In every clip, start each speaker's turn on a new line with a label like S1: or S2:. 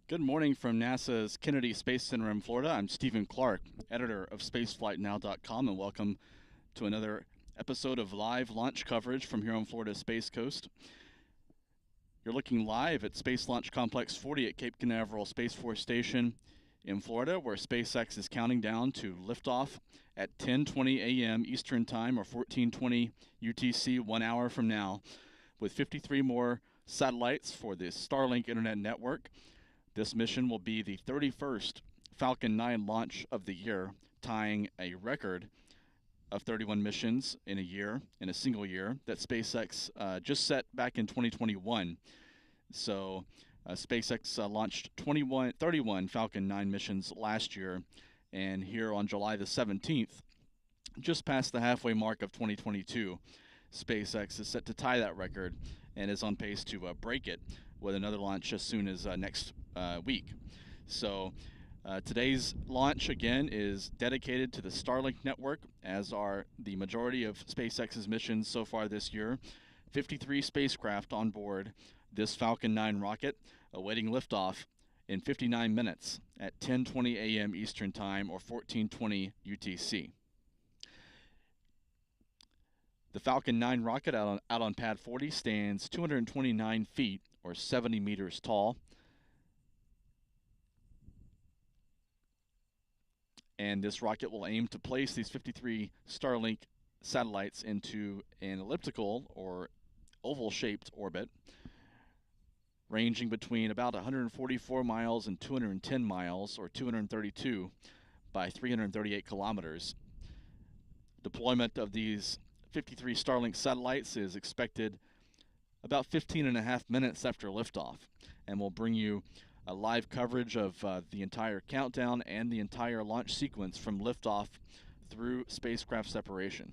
S1: Good morning from NASA's Kennedy Space Center in Florida. I'm Stephen Clark, editor of spaceflightnow.com, and welcome to another episode of live launch coverage from here on Florida's Space Coast. You're looking live at Space Launch Complex 40 at Cape Canaveral Space Force Station in Florida, where SpaceX is counting down to liftoff at 10:20 a.m. Eastern Time, or 14:20 UTC, 1 hour from now, with 53 more satellites for the Starlink internet network. This mission will be the 31st Falcon 9 launch of the year, tying a record of 31 missions in a single year, that SpaceX just set back in 2021. So SpaceX launched 31 Falcon 9 missions last year, and here on July the 17th, just past the halfway mark of 2022, SpaceX is set to tie that record and is on pace to break it with another launch as soon as next week. So today's launch, again, is dedicated to the Starlink network, as are the majority of SpaceX's missions so far this year. 53 spacecraft on board this Falcon 9 rocket, awaiting liftoff in 59 minutes at 10:20 a.m. Eastern Time, or 14:20 UTC. The Falcon 9 rocket out on Pad 40 stands 229 feet, or 70 meters tall. And this rocket will aim to place these 53 Starlink satellites into an elliptical or oval-shaped orbit, ranging between about 144 miles and 210 miles, or 232 by 338 kilometers. Deployment of these 53 Starlink satellites is expected about 15 and a half minutes after liftoff, and will bring you a live coverage of the entire countdown and the entire launch sequence from liftoff through spacecraft separation.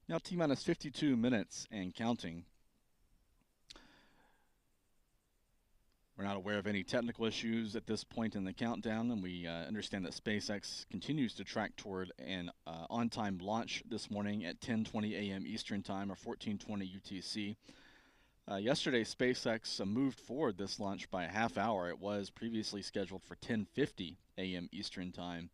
S1: Now T-minus 52 minutes and counting. We're not aware of any technical issues at this point in the countdown, and we understand that SpaceX continues to track toward an on-time launch this morning at 10:20 a.m. Eastern Time, or 14:20 UTC. Yesterday, SpaceX moved forward this launch by a half hour. It was previously scheduled for 10:50 a.m. Eastern Time,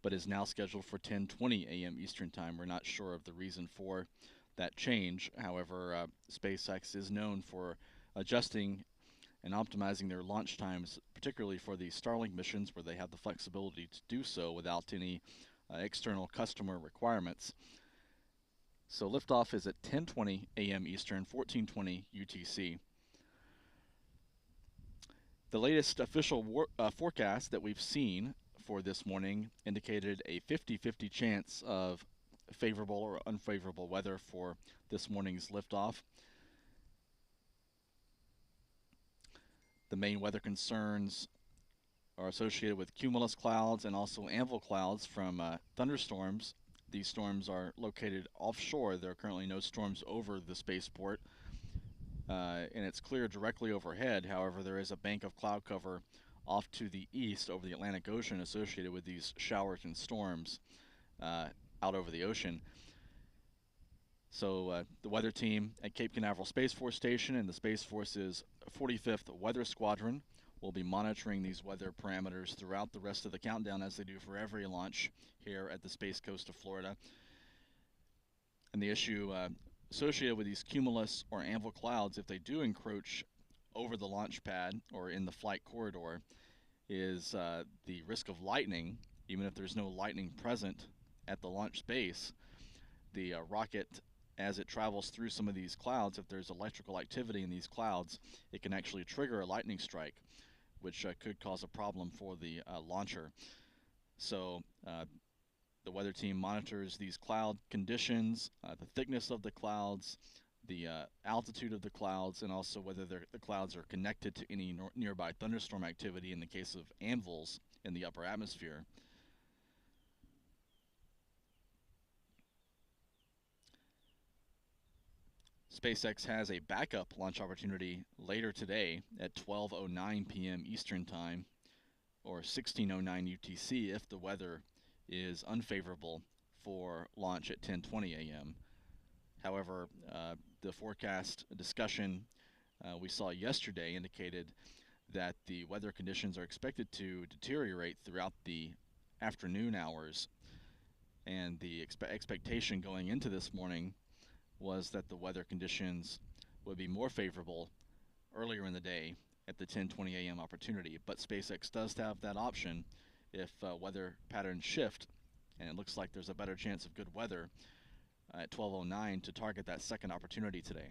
S1: but is now scheduled for 10:20 a.m. Eastern Time. We're not sure of the reason for that change. However, SpaceX is known for adjusting and optimizing their launch times, particularly for the Starlink missions where they have the flexibility to do so without any external customer requirements. So liftoff is at 10:20 a.m. Eastern, 14:20 UTC. The latest official forecast that we've seen for this morning indicated a 50-50 chance of favorable or unfavorable weather for this morning's liftoff. The main weather concerns are associated with cumulus clouds and also anvil clouds from thunderstorms. These storms are located offshore. There are currently no storms over the spaceport, and it's clear directly overhead. However, there is a bank of cloud cover off to the east over the Atlantic Ocean associated with these showers and storms out over the ocean. So the weather team at Cape Canaveral Space Force Station and the Space Force's 45th Weather Squadron will be monitoring these weather parameters throughout the rest of the countdown, as they do for every launch here at the Space Coast of Florida. And the issue associated with these cumulus or anvil clouds, if they do encroach over the launch pad or in the flight corridor, is the risk of lightning. Even if there's no lightning present at the launch base, the rocket, as it travels through some of these clouds, if there's electrical activity in these clouds, it can actually trigger a lightning strike, which could cause a problem for the launcher. So the weather team monitors these cloud conditions, the thickness of the clouds, the altitude of the clouds, and also whether the clouds are connected to any nearby thunderstorm activity in the case of anvils in the upper atmosphere. SpaceX has a backup launch opportunity later today at 12:09 p.m. Eastern Time, or 16:09 UTC if the weather is unfavorable for launch at 10:20 a.m. However, the forecast discussion we saw yesterday indicated that the weather conditions are expected to deteriorate throughout the afternoon hours, and the expectation going into this morning was that the weather conditions would be more favorable earlier in the day at the 10:20 a.m. opportunity. But SpaceX does have that option if weather patterns shift, and it looks like there's a better chance of good weather at 12:09 to target that second opportunity today.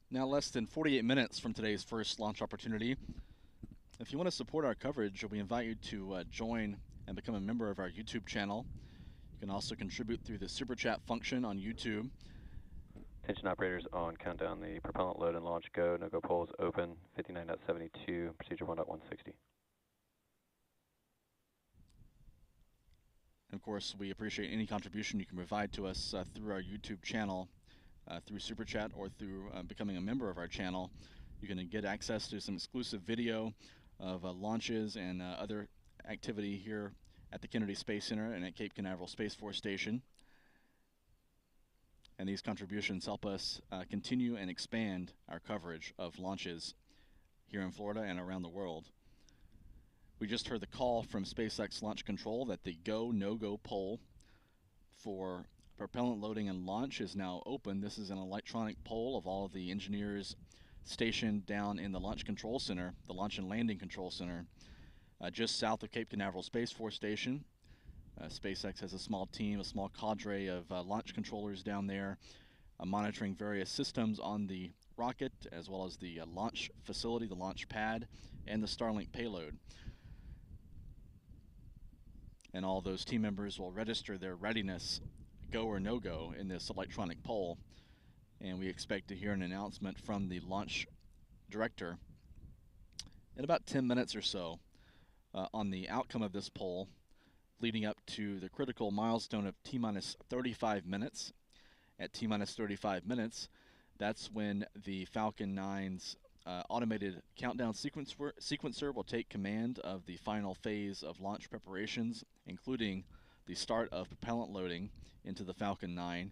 S1: Now less than 48 minutes from today's first launch opportunity. If you want to support our coverage, we invite you to join and become a member of our YouTube channel. You can also contribute through the Super Chat function on YouTube.
S2: Attention operators on countdown. The propellant load and launch go. No-go poles open. 59.72. Procedure 1.160.
S1: And of course, we appreciate any contribution you can provide to us through our YouTube channel, through Super Chat, or through becoming a member of our channel. You're going to get access to some exclusive video of launches and other activity here at the Kennedy Space Center and at Cape Canaveral Space Force Station. And these contributions help us continue and expand our coverage of launches here in Florida and around the world. We just heard the call from SpaceX Launch Control that the go, no-go poll for propellant loading and launch is now open. This is an electronic poll of all of the engineers stationed down in the Launch Control Center, the Launch and Landing Control Center, just south of Cape Canaveral Space Force Station. SpaceX has a small team, a small cadre of launch controllers down there monitoring various systems on the rocket, as well as the launch facility, the launch pad, and the Starlink payload. And all those team members will register their readiness, go or no go, in this electronic poll. And we expect to hear an announcement from the launch director in about 10 minutes or so on the outcome of this poll, leading up to the critical milestone of T-minus 35 minutes. At T-minus 35 minutes, that's when the Falcon 9's automated countdown sequencer will take command of the final phase of launch preparations, including the start of propellant loading into the Falcon 9.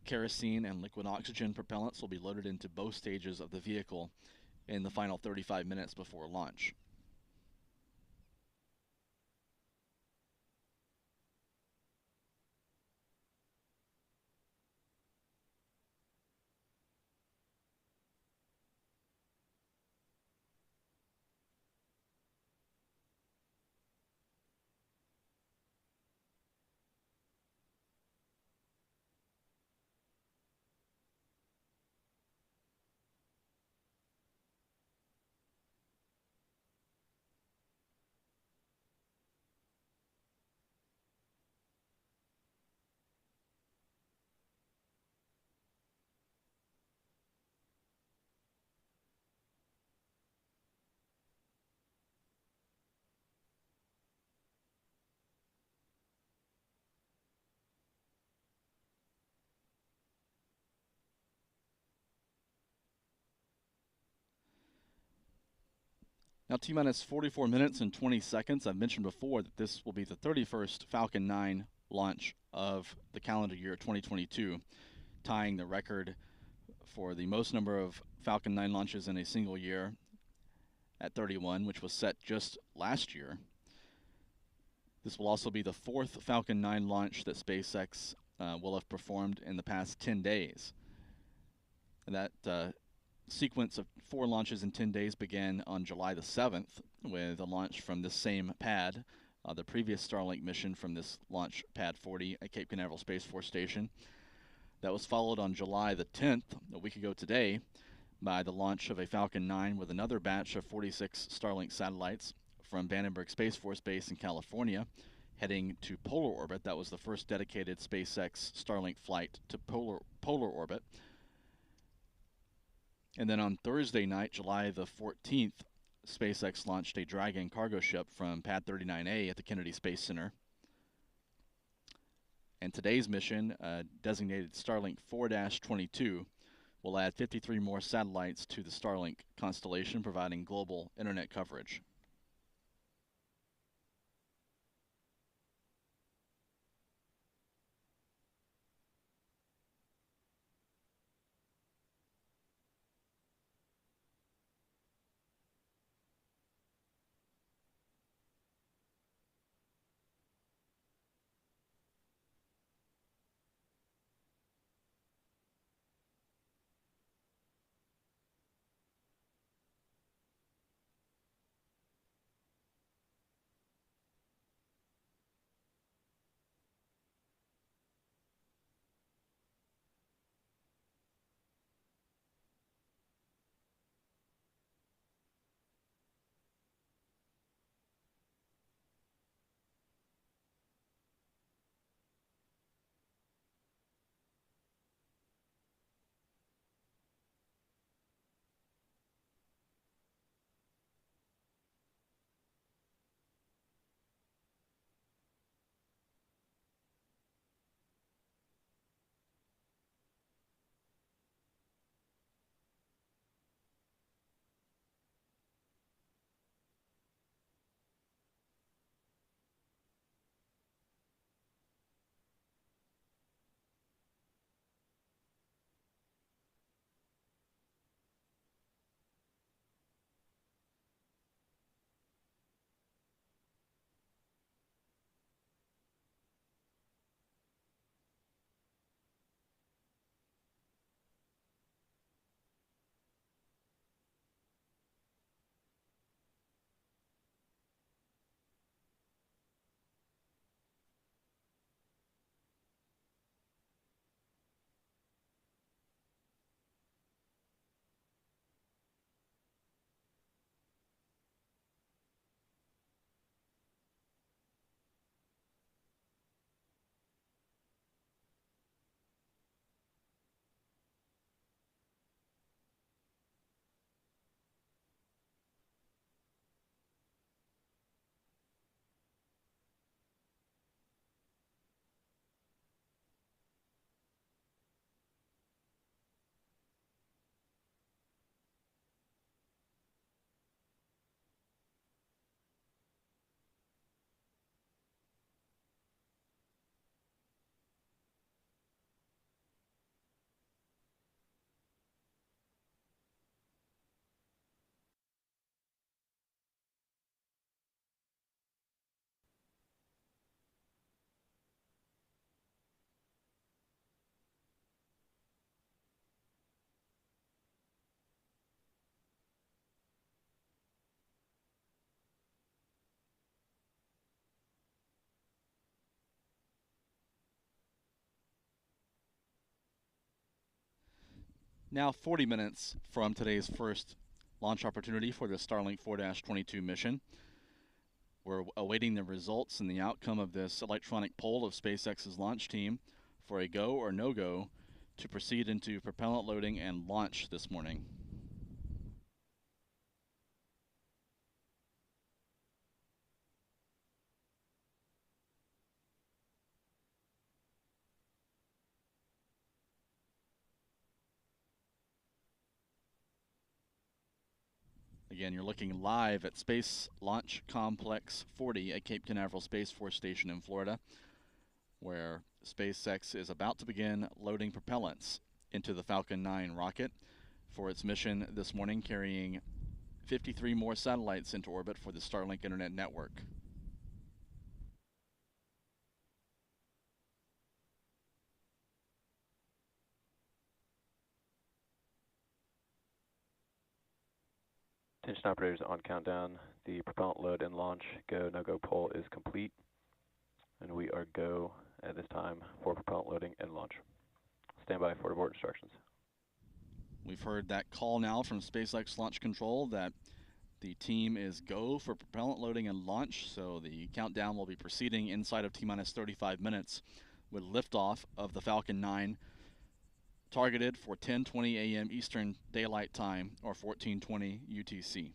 S1: Kerosene and liquid oxygen propellants will be loaded into both stages of the vehicle in the final 35 minutes before launch. Now, T-minus 44 minutes and 20 seconds. I've mentioned before that this will be the 31st Falcon 9 launch of the calendar year 2022, tying the record for the most number of Falcon 9 launches in a single year at 31, which was set just last year. This will also be the fourth Falcon 9 launch that SpaceX will have performed in the past 10 days. And that sequence of 4 launches in 10 days began on July the 7th with a launch from this same pad, the previous Starlink mission from this launch pad 40 at Cape Canaveral Space Force Station. That was followed on July the 10th, a week ago today, by the launch of a Falcon 9 with another batch of 46 Starlink satellites from Vandenberg Space Force Base in California, heading to polar orbit. That was the first dedicated SpaceX Starlink flight to polar orbit. And then on Thursday night, July the 14th, SpaceX launched a Dragon cargo ship from Pad 39A at the Kennedy Space Center. And today's mission, designated Starlink 4-22, will add 53 more satellites to the Starlink constellation, providing global internet coverage. Now 40 minutes from today's first launch opportunity for the Starlink 4-22 mission. We're awaiting the results and the outcome of this electronic poll of SpaceX's launch team for a go or no-go to proceed into propellant loading and launch this morning. Again, you're looking live at Space Launch Complex 40 at Cape Canaveral Space Force Station in Florida, where SpaceX is about to begin loading propellants into the Falcon 9 rocket for its mission this morning, carrying 53 more satellites into orbit for the Starlink internet network.
S2: Attention operators on countdown. The propellant load and launch go, no-go poll is complete. And we are go at this time for propellant loading and launch. Stand by for abort instructions.
S1: We've heard that call now from SpaceX Launch Control that the team is go for propellant loading and launch, so the countdown will be proceeding inside of T-minus 35 minutes with liftoff of the Falcon 9 targeted for 10:20 a.m. Eastern Daylight Time or 14:20 UTC.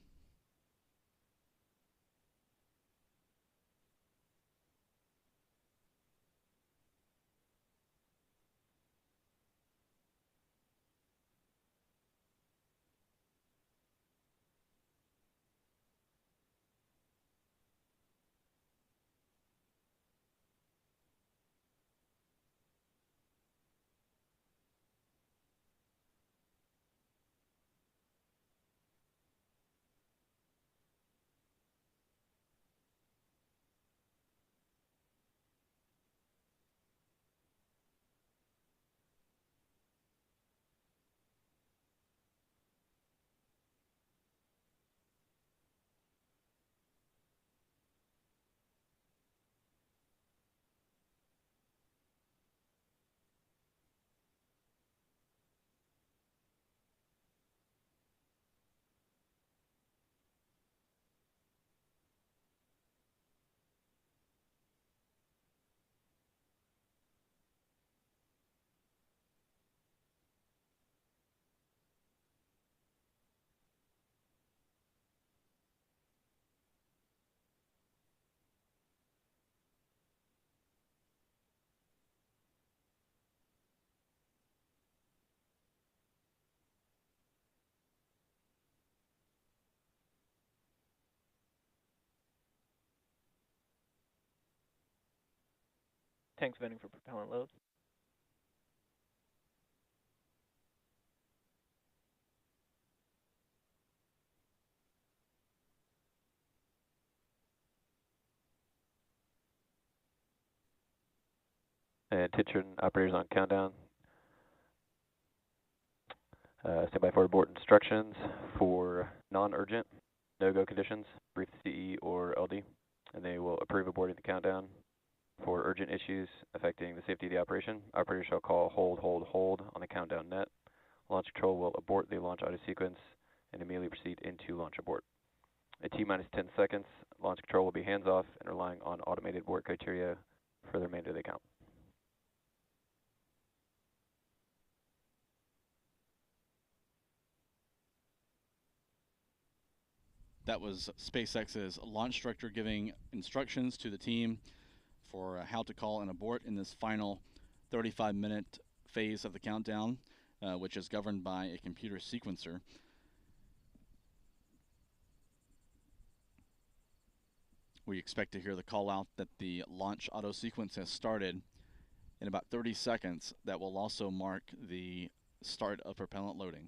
S3: Tanks venting for propellant load.
S2: And attention operators on countdown. Stand by for abort instructions for non-urgent, no-go conditions, brief CE or LD, and they will approve aborting the countdown. For urgent issues affecting the safety of the operation, operators shall call hold, hold, hold on the countdown net. Launch control will abort the launch auto sequence and immediately proceed into launch abort. At T-minus 10 seconds, launch control will be hands-off and relying on automated abort criteria for the remainder of the count.
S1: That was SpaceX's launch director giving instructions to the team for how to call an abort in this final 35-minute phase of the countdown, which is governed by a computer sequencer. We expect to hear the call out that the launch auto sequence has started in about 30 seconds. That will also mark the start of propellant loading.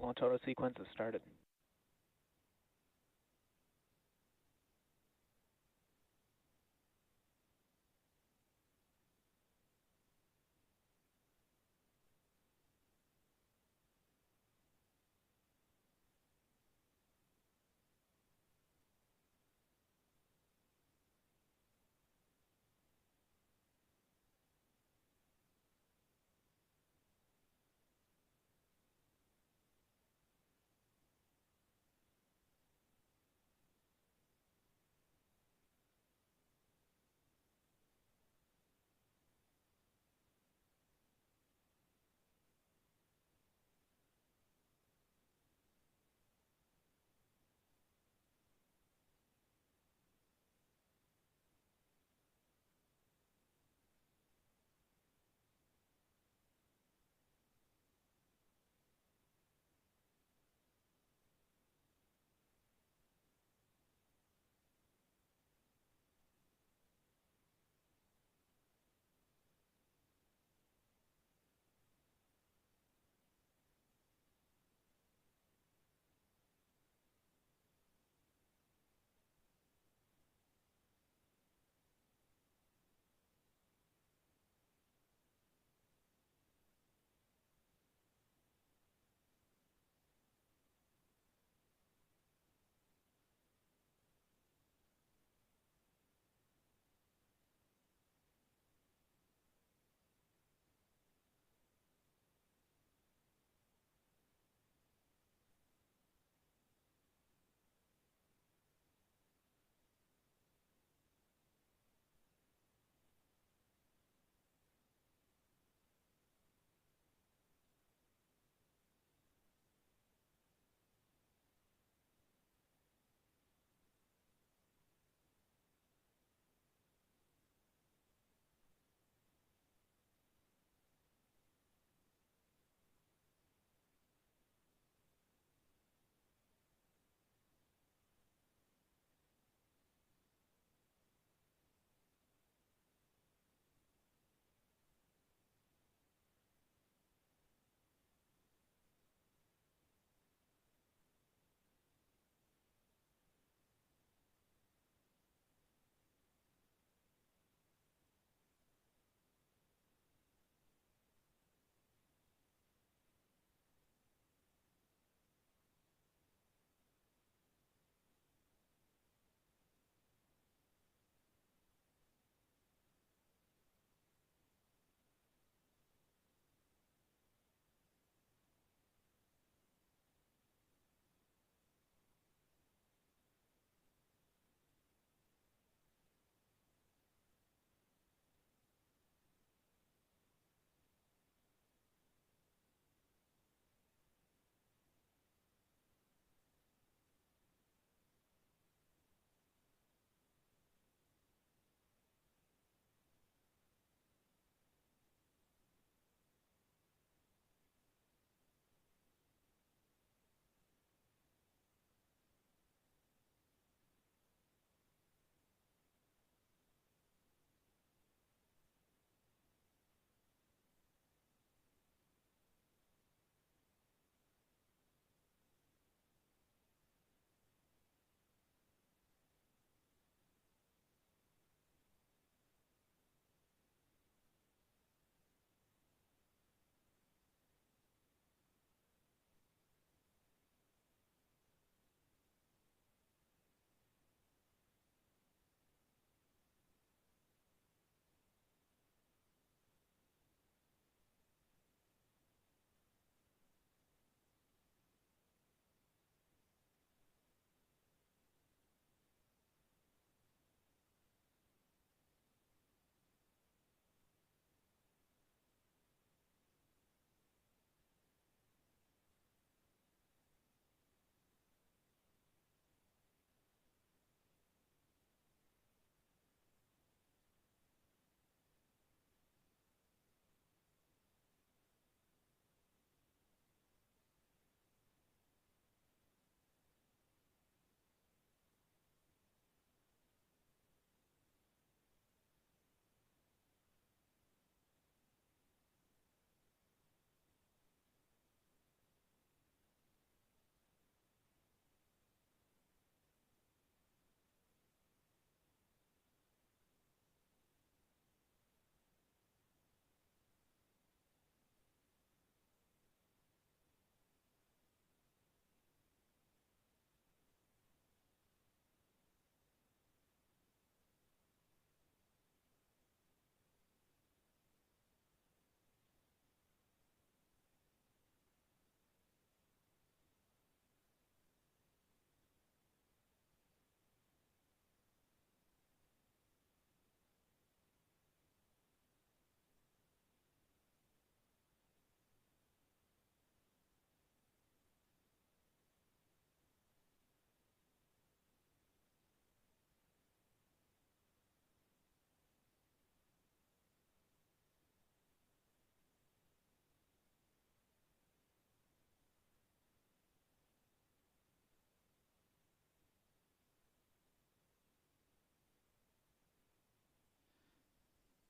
S3: Launch auto sequence is started.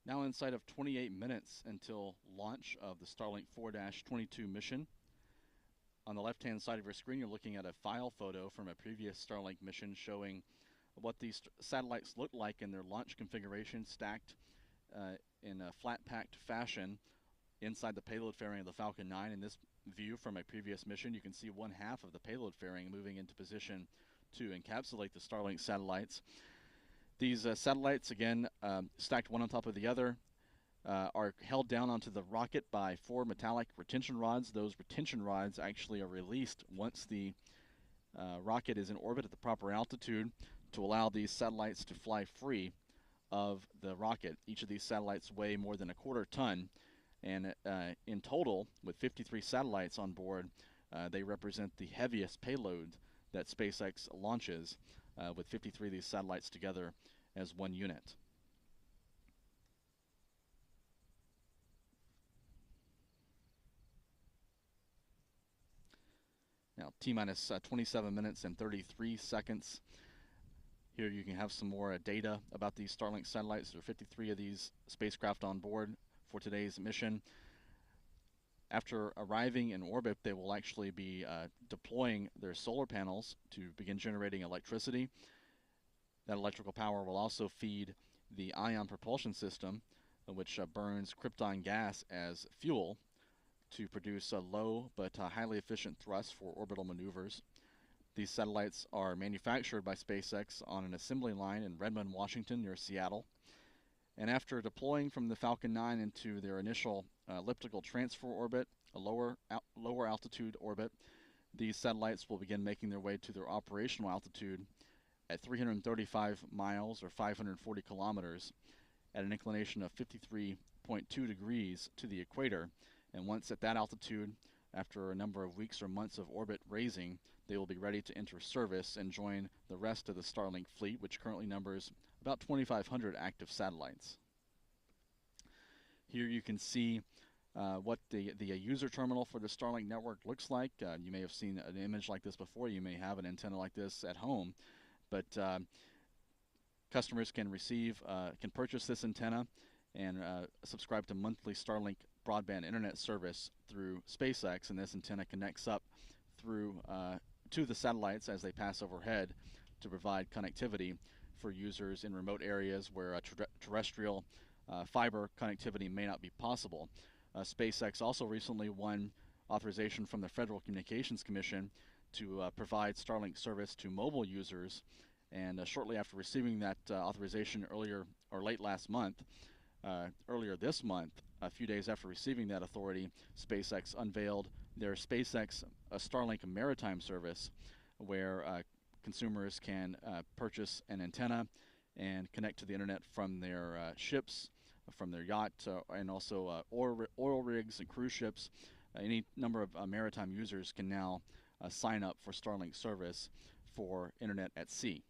S1: Now inside of 28 minutes until launch of the Starlink 4-22 mission. On the left-hand side of your screen, you're looking at a file photo from a previous Starlink mission showing what these satellites look like in their launch configuration, stacked in a flat-packed fashion inside the payload fairing of the Falcon 9. In this view from a previous mission, you can see one half of the payload fairing moving into position to encapsulate the Starlink satellites. These satellites, again, stacked one on top of the other, are held down onto the rocket by 4 metallic retention rods. Those retention rods actually are released once the rocket is in orbit at the proper altitude to allow these satellites to fly free of the rocket. Each of these satellites weigh more than a quarter ton, and in total, with 53 satellites on board, they represent the heaviest payload that SpaceX launches, with 53 of these satellites together as one unit. Now, T-minus 27 minutes and 33 seconds. Here you can have some more data about these Starlink satellites. There are 53 of these spacecraft on board for today's mission. After arriving in orbit, they will actually be deploying their solar panels to begin generating electricity. That electrical power will also feed the ion propulsion system, which burns krypton gas as fuel to produce a low but highly efficient thrust for orbital maneuvers. These satellites are manufactured by SpaceX on an assembly line in Redmond, Washington, near Seattle. And after deploying from the Falcon 9 into their initial elliptical transfer orbit, a lower altitude orbit, these satellites will begin making their way to their operational altitude at 335 miles or 540 kilometers at an inclination of 53.2 degrees to the equator. And once at that altitude, after a number of weeks or months of orbit raising, they will be ready to enter service and join the rest of the Starlink fleet, which currently numbers about 2,500 active satellites. Here you can see what the user terminal for the Starlink network looks like. You may have seen an image like this before. You may have an antenna like this at home, but customers can purchase this antenna and subscribe to monthly Starlink broadband internet service through SpaceX, and this antenna connects up through to the satellites as they pass overhead to provide connectivity for users in remote areas where terrestrial fiber connectivity may not be possible. SpaceX also recently won authorization from the Federal Communications Commission to provide Starlink service to mobile users, and shortly after receiving that authorization earlier this month, a few days after receiving that authority, SpaceX unveiled their SpaceX Starlink maritime service, where consumers can purchase an antenna and connect to the internet from their ships, from their yacht, and also oil rigs and cruise ships. Any number of maritime users can now sign up for Starlink service for internet at sea.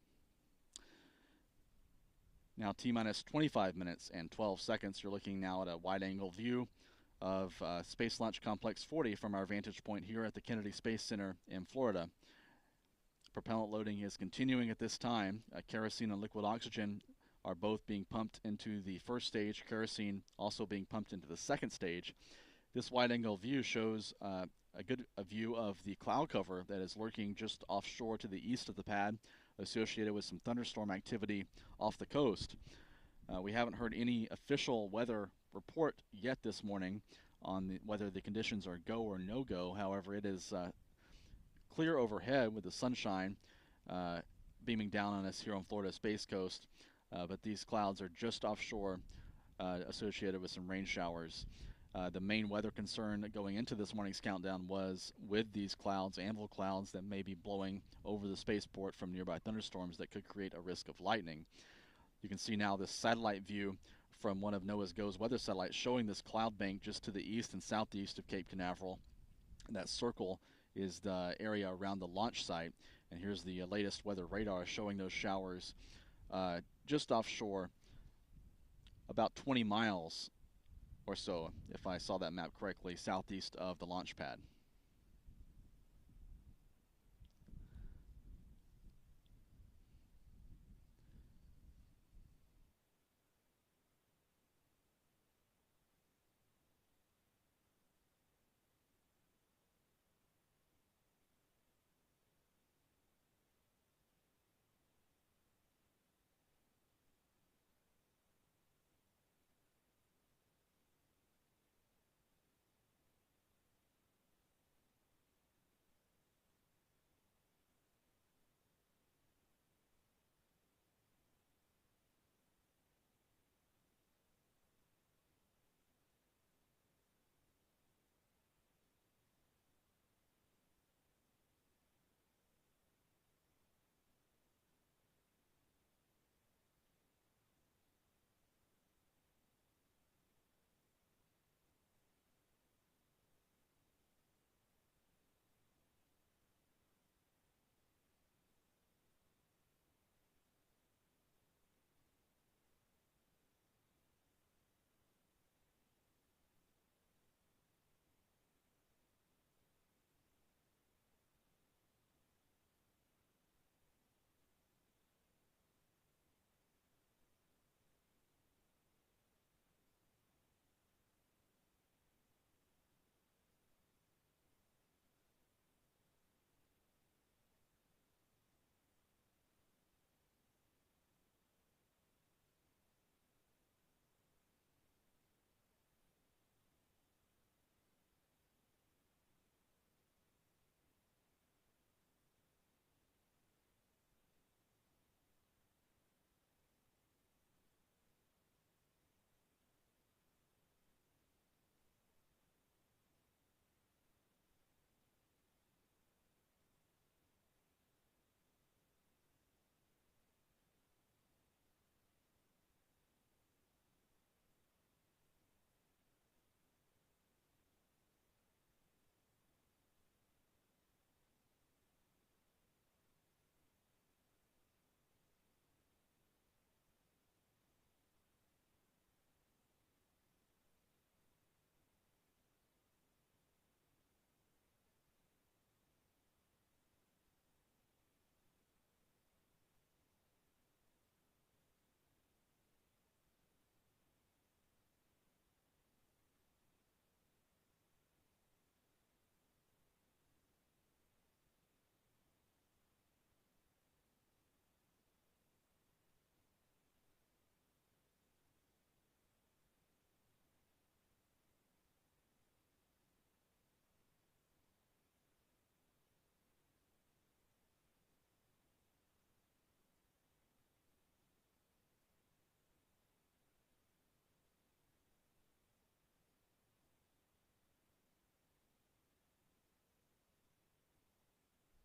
S1: Now, T-minus 25 minutes and 12 seconds, you're looking now at a wide-angle view of Space Launch Complex 40 from our vantage point here at the Kennedy Space Center in Florida. Propellant loading is continuing at this time. Kerosene and liquid oxygen are both being pumped into the first stage, kerosene also being pumped into the second stage. This wide-angle view shows a good view of the cloud cover that is lurking just offshore to the east of the pad, associated with some thunderstorm activity off the coast. We haven't heard any official weather report yet this morning on whether the conditions are go or no-go. However, it is clear overhead with the sunshine beaming down on us here on Florida Space Coast, but these clouds are just offshore, associated with some rain showers. The main weather concern going into this morning's countdown was with these clouds, anvil clouds that may be blowing over the spaceport from nearby thunderstorms that could create a risk of lightning. You can see now this satellite view from one of NOAA's GOES weather satellites showing this cloud bank just to the east and southeast of Cape Canaveral. And that circle is the area around the launch site. And here's the latest weather radar showing those showers just offshore, about 20 miles or so, if I saw that map correctly, southeast of the launch pad.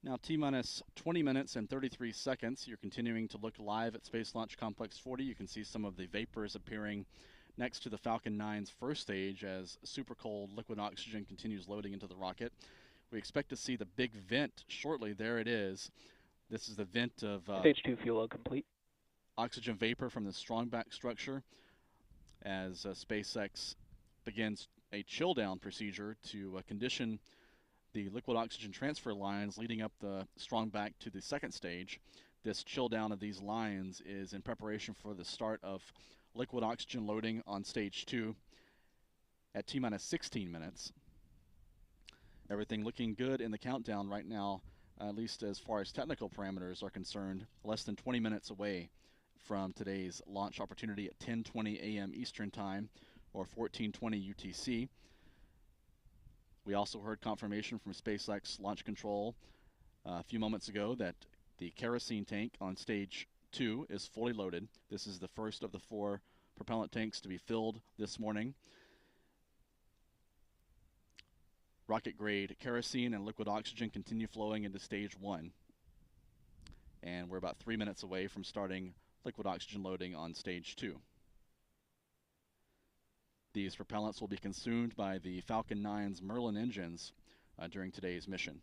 S1: Now, T-minus 20 minutes and 33 seconds. You're continuing to look live at Space Launch Complex 40. You can see some of the vapors appearing next to the Falcon 9's first stage as super cold liquid oxygen continues loading into the rocket. We expect to see the big vent shortly. There it is. This is the vent of
S3: Stage 2 fuel load complete.
S1: Oxygen vapor from the strong back structure as SpaceX begins a chill down procedure to condition the liquid oxygen transfer lines leading up the strong back to the second stage. This chill down of these lines is in preparation for the start of liquid oxygen loading on stage 2 at T-minus 16 minutes. Everything looking good in the countdown right now, at least as far as technical parameters are concerned, less than 20 minutes away from today's launch opportunity at 10:20 a.m. Eastern Time or 14:20 UTC. We also heard confirmation from SpaceX Launch Control a few moments ago that the kerosene tank on stage 2 is fully loaded. This is the first of the 4 propellant tanks to be filled this morning. Rocket grade kerosene and liquid oxygen continue flowing into stage 1. And we're about 3 minutes away from starting liquid oxygen loading on stage 2. These propellants will be consumed by the Falcon 9's Merlin engines during today's mission.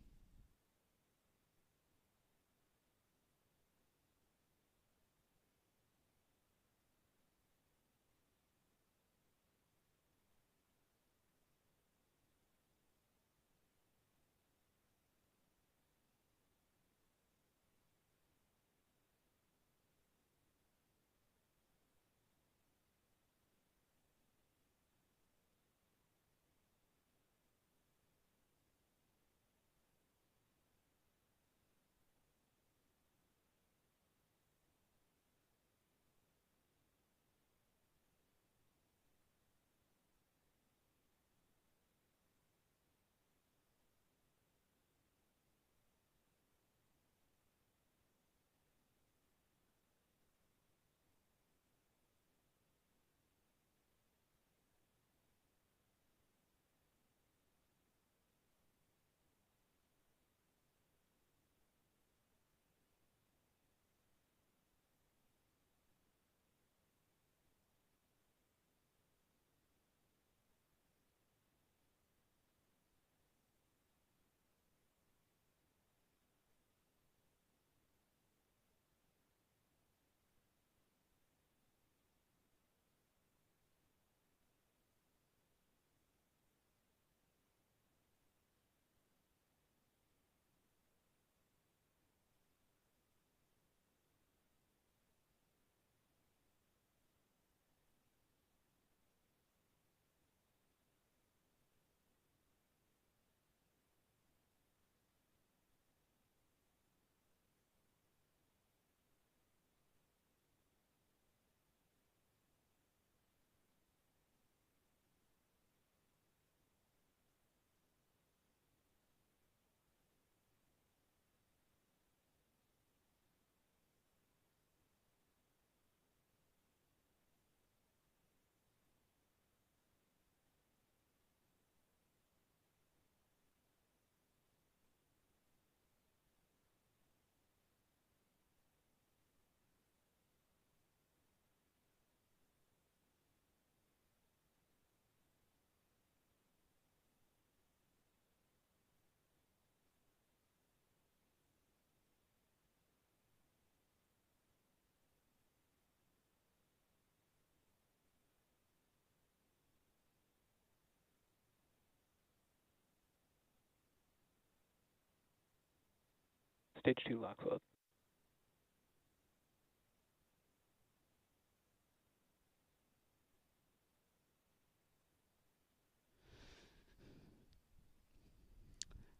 S3: Stage 2 LOX load.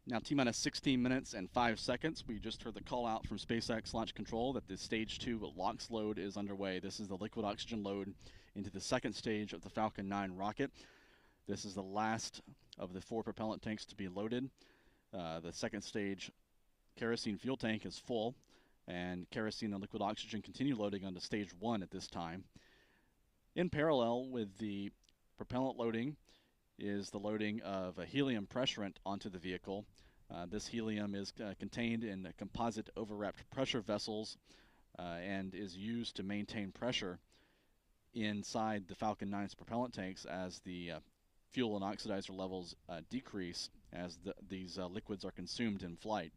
S1: Now, T-minus 16 minutes and 5 seconds. We just heard the call out from SpaceX Launch Control that the stage 2 LOX load is underway. This is the liquid oxygen load into the second stage of the Falcon 9 rocket. This is the last of the 4 propellant tanks to be loaded. The second stage kerosene fuel tank is full, and kerosene and liquid oxygen continue loading onto stage 1 at this time. In parallel with the propellant loading is the loading of a helium pressurant onto the vehicle. This helium is contained in composite overwrapped pressure vessels and is used to maintain pressure inside the Falcon 9's propellant tanks as the fuel and oxidizer levels decrease as these liquids are consumed in flight.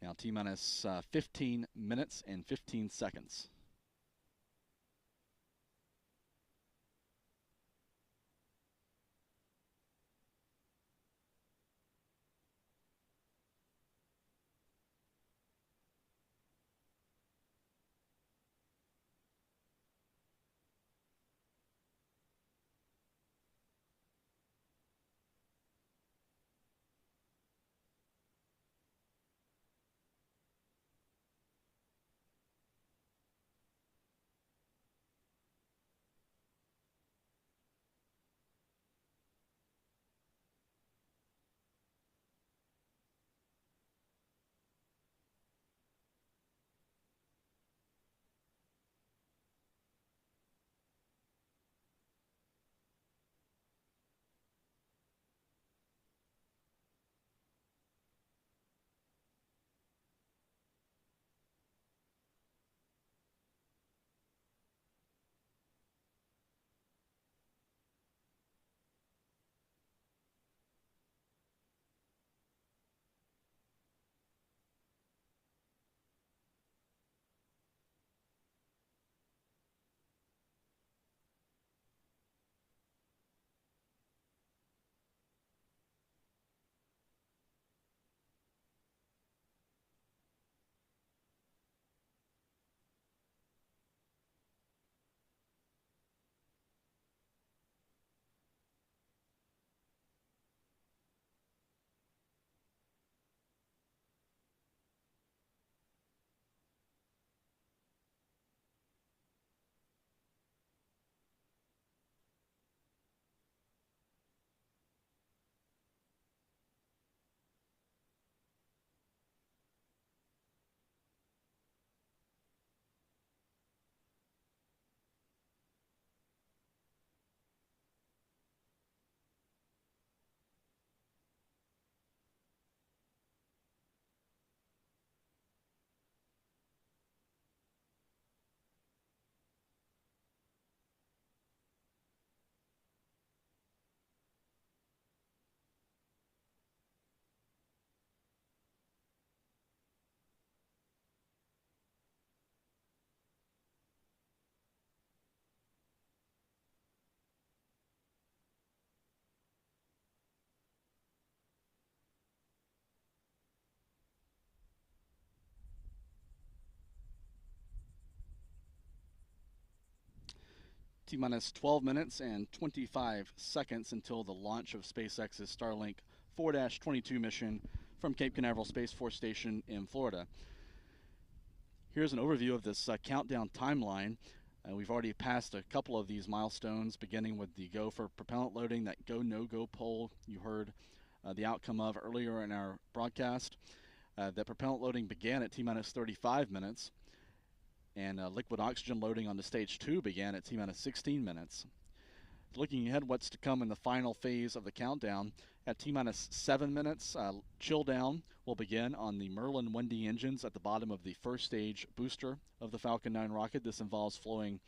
S1: Now T-minus 15 minutes and 15 seconds. T-minus 12 minutes and 25 seconds until the launch of SpaceX's Starlink 4-22 mission from Cape Canaveral Space Force Station in Florida. Here's an overview of this countdown timeline. We've already passed a couple of these milestones, beginning with the go for propellant loading, that go no-go poll you heard the outcome of earlier in our broadcast. That propellant loading began at T-minus 35 minutes. And liquid oxygen loading on the stage 2 began at T-minus 16 minutes. Looking ahead, what's to come in the final phase of the countdown, at T-minus 7 minutes, chill down will begin on the Merlin 1D engines at the bottom of the first stage booster of the Falcon 9 rocket. This involves flowing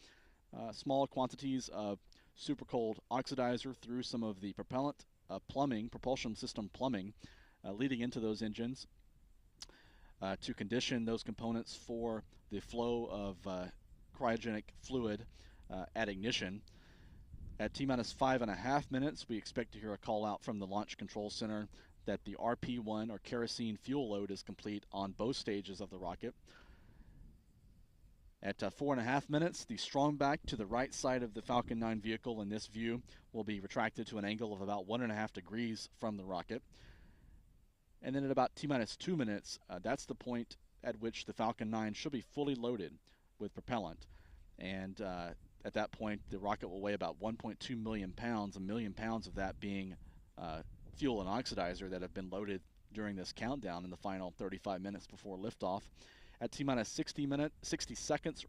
S1: small quantities of super cold oxidizer through some of the propellant propulsion system plumbing leading into those engines to condition those components for the flow of cryogenic fluid at ignition. At T-minus 5.5 minutes, we expect to hear a call out from the Launch Control Center that the RP-1 or kerosene fuel load is complete on both stages of the rocket. At 4.5 minutes, the strong back to the right side of the Falcon 9 vehicle in this view will be retracted to an angle of about 1.5 degrees from the rocket. And then at about T-minus 2 minutes, that's the point at which the Falcon 9 should be fully loaded with propellant. And at that point, the rocket will weigh about 1.2 million pounds, 1 million pounds of that being fuel and oxidizer that have been loaded during this countdown in the final 35 minutes before liftoff. At T-minus 60 seconds,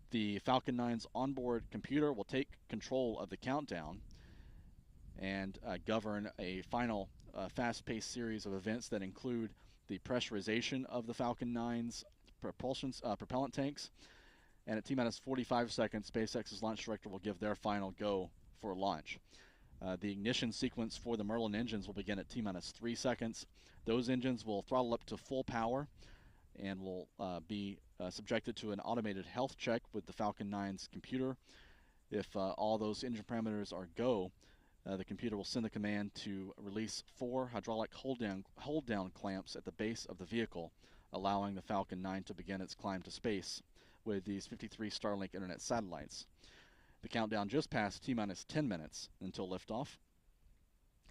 S1: the Falcon 9's onboard computer will take control of the countdown. and govern a final fast-paced series of events that include the pressurization of the Falcon 9's propellant tanks. And at T-minus 45 seconds, SpaceX's launch director will give their final go for launch. The ignition sequence for the Merlin engines will begin at T-minus 3 seconds. Those engines will throttle up to full power and will be subjected to an automated health check with the Falcon 9's computer. If all those engine parameters are go, the computer will send the command to release 4 hydraulic hold-down clamps at the base of the vehicle, allowing the Falcon 9 to begin its climb to space with these 53 Starlink internet satellites. The countdown just passed T-minus 10 minutes until liftoff.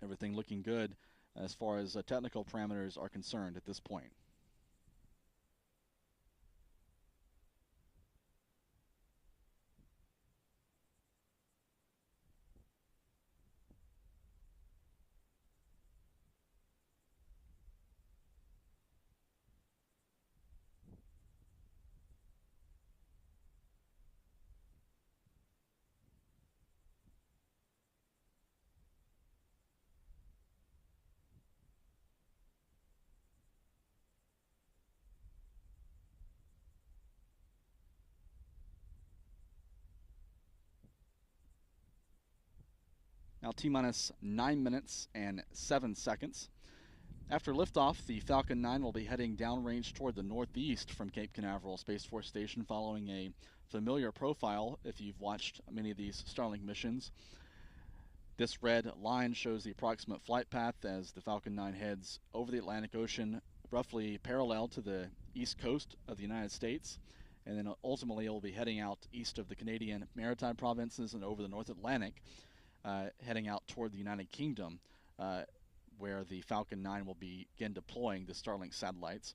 S1: Everything looking good as far as technical parameters are concerned at this point. Now T-minus 9 minutes and 7 seconds. After liftoff, the Falcon 9 will be heading downrange toward the northeast from Cape Canaveral Space Force Station, following a familiar profile if you've watched many of these Starlink missions. This red line shows the approximate flight path as the Falcon 9 heads over the Atlantic Ocean, roughly parallel to the east coast of the United States, and then ultimately it will be heading out east of the Canadian Maritime Provinces and over the North Atlantic, heading out toward the United Kingdom, where the Falcon 9 will begin deploying the Starlink satellites.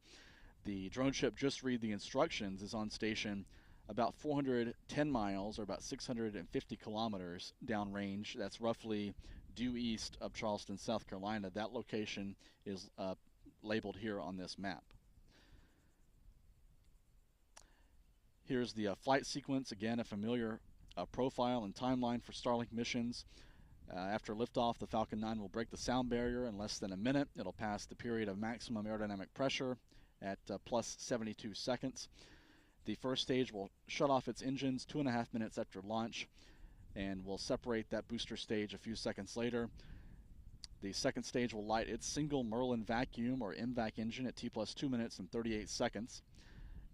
S1: The drone ship Just Read the Instructions is on station about 410 miles, or about 650 kilometers downrange. That's roughly due east of Charleston, South Carolina. That location is labeled here on this map. Here's the flight sequence. Again, a familiar profile and timeline for Starlink missions. After liftoff, the Falcon 9 will break the sound barrier in less than a minute. It'll pass the period of maximum aerodynamic pressure at plus 72 seconds. The first stage will shut off its engines 2.5 minutes after launch, and will separate that booster stage a few seconds later. The second stage will light its single Merlin vacuum or MVAC engine at T plus 2 minutes and 38 seconds,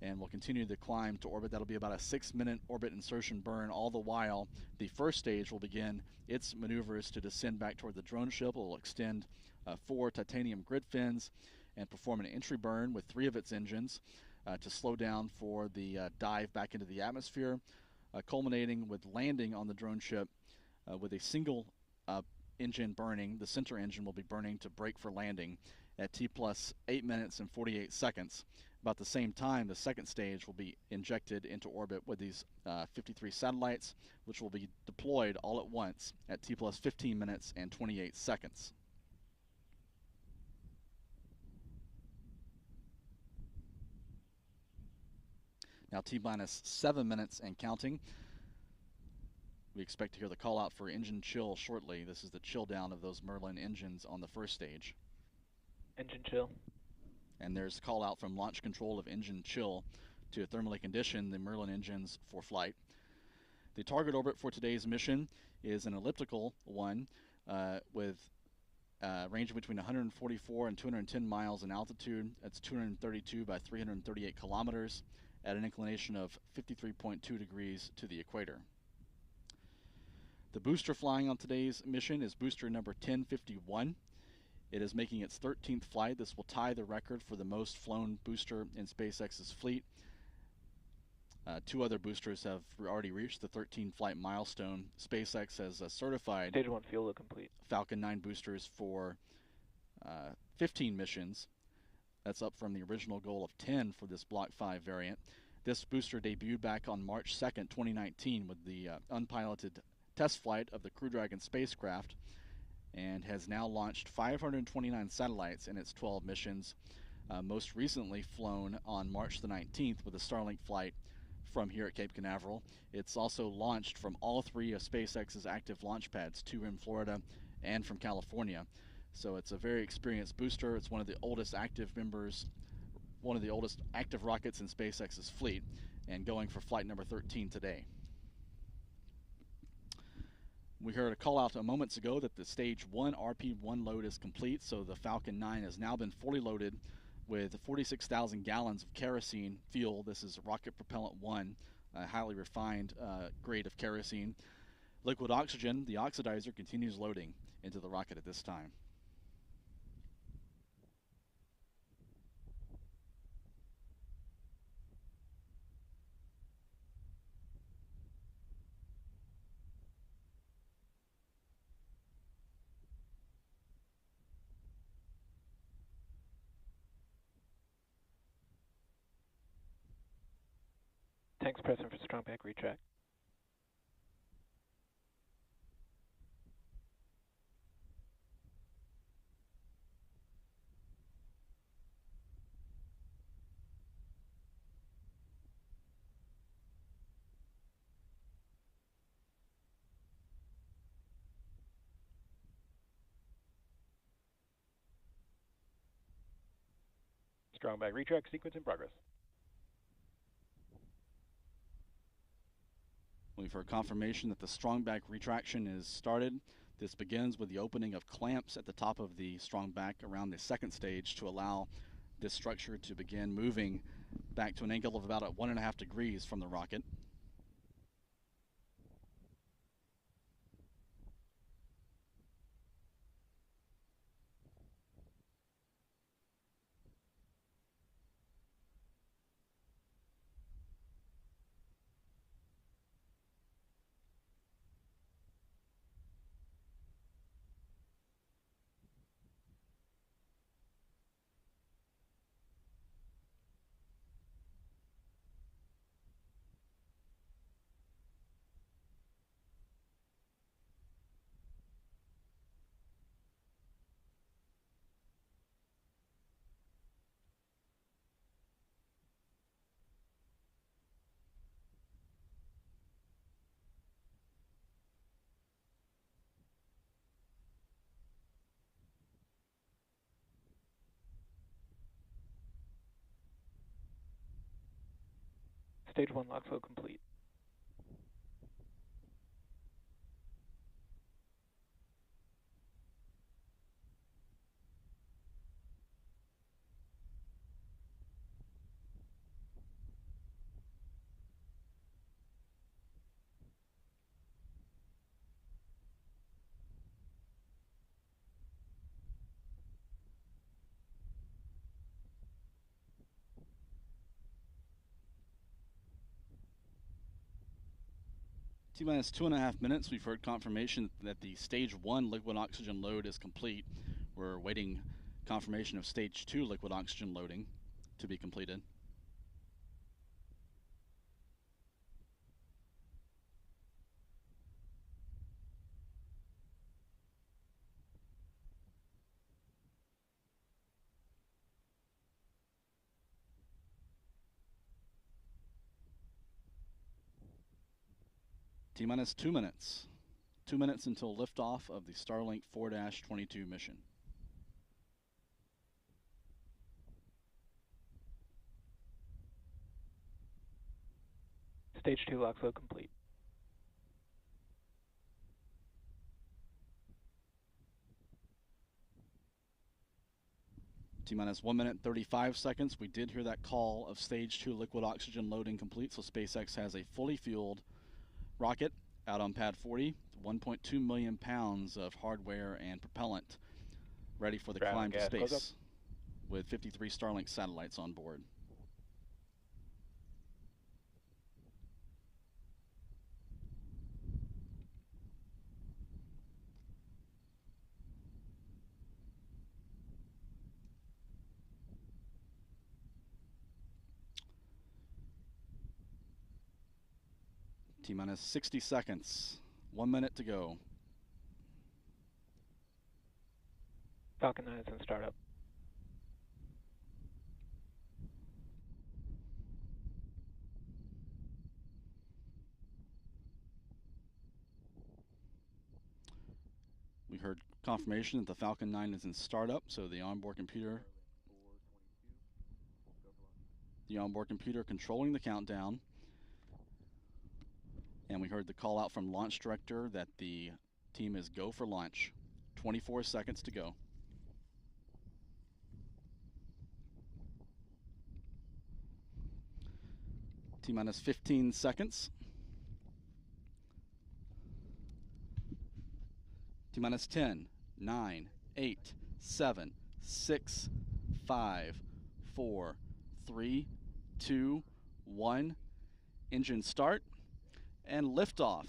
S1: and will continue the climb to orbit. That'll be about a 6-minute orbit insertion burn. All the while, the first stage will begin its maneuvers to descend back toward the drone ship. It will extend 4 titanium grid fins and perform an entry burn with 3 of its engines to slow down for the dive back into the atmosphere, culminating with landing on the drone ship with a single engine burning. The center engine will be burning to brake for landing at T plus 8 minutes and 48 seconds. About the same time, the second stage will be injected into orbit with these 53 satellites, which will be deployed all at once at T plus 15 minutes and 28 seconds. Now T minus 7 minutes and counting. We expect to hear the call out for engine chill shortly. This is the chill down of those Merlin engines on the first stage.
S3: Engine chill.
S1: And there's a call out from launch control of engine chill to thermally condition the Merlin engines for flight. The target orbit for today's mission is an elliptical one with ranging between 144 and 210 miles in altitude. That's 232 by 338 kilometers at an inclination of 53.2 degrees to the equator. The booster flying on today's mission is booster number 1051. It is making its 13th flight. This will tie the record for the most flown booster in SpaceX's fleet. 2 other boosters have already reached the 13-flight milestone. SpaceX has certified
S3: Stage 1 fuel load complete.
S1: Falcon 9 boosters for 15 missions. That's up from the original goal of 10 for this Block 5 variant. This booster debuted back on March 2nd, 2019 with the unpiloted test flight of the Crew Dragon spacecraft, and has now launched 529 satellites in its 12 missions, most recently flown on March the 19th with a Starlink flight from here at Cape Canaveral. It's also launched from all 3 of SpaceX's active launch pads, 2 in Florida and from California. So it's a very experienced booster. It's one of the oldest active members, one of the oldest active rockets in SpaceX's fleet, and going for flight number 13 today. We heard a call out a moments ago that the stage 1 RP1 load is complete, so the Falcon 9 has now been fully loaded with 46,000 gallons of kerosene fuel. This is rocket propellant 1, a highly refined grade of kerosene. Liquid oxygen, the oxidizer, continues loading into the rocket at this time.
S3: Tanks pressing for strong back retract.
S4: Strong back retract sequence in progress.
S1: We've heard confirmation that the strong back retraction is started. This begins with the opening of clamps at the top of the strong back around the second stage to allow this structure to begin moving back to an angle of about 1.5 degrees from the rocket.
S3: Stage 1 lock flow complete.
S1: T-minus 2.5 minutes, we've heard confirmation that the stage 1 liquid oxygen load is complete. We're awaiting confirmation of stage 2 liquid oxygen loading to be completed. T-minus 2 minutes. 2 minutes until liftoff of the Starlink 4-22 mission.
S3: Stage 2 lock flow complete.
S1: T-minus 1 minute 35 seconds. We did hear that call of stage 2 liquid oxygen loading complete, so SpaceX has a fully fueled rocket out on pad 40, 1.2 million pounds of hardware and propellant ready for the climb to space with 53 Starlink satellites on board. T-minus 60 seconds. 1 minute to go.
S3: Falcon 9 is in startup.
S1: We heard confirmation that the Falcon 9 is in startup, so the onboard computer controlling the countdown. And we heard the call out from launch director that the team is go for launch. 24 seconds to go. T-minus 15 seconds. T-minus 10, 9, 8, 7, 6, 5, 4, 3, 2, 1. Engine start and liftoff.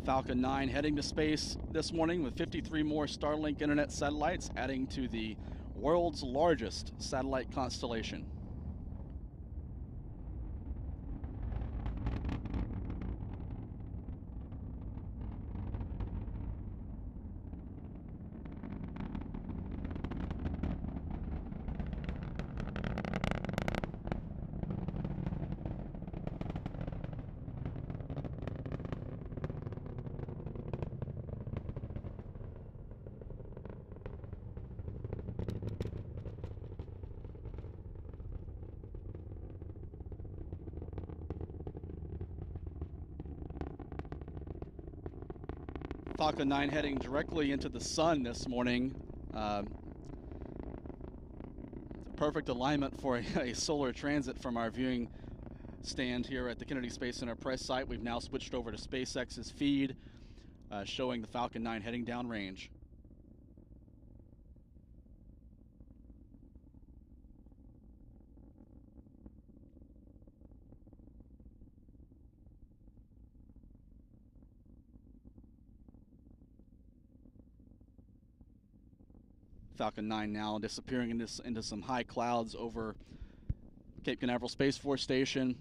S1: Falcon 9 heading to space this morning with 53 more Starlink internet satellites, adding to the world's largest satellite constellation. Falcon 9 heading directly into the sun this morning. Perfect alignment for a solar transit from our viewing stand here at the Kennedy Space Center press site. We've now switched over to SpaceX's feed, showing the Falcon 9 heading downrange. Falcon 9 now disappearing into some high clouds over Cape Canaveral Space Force Station.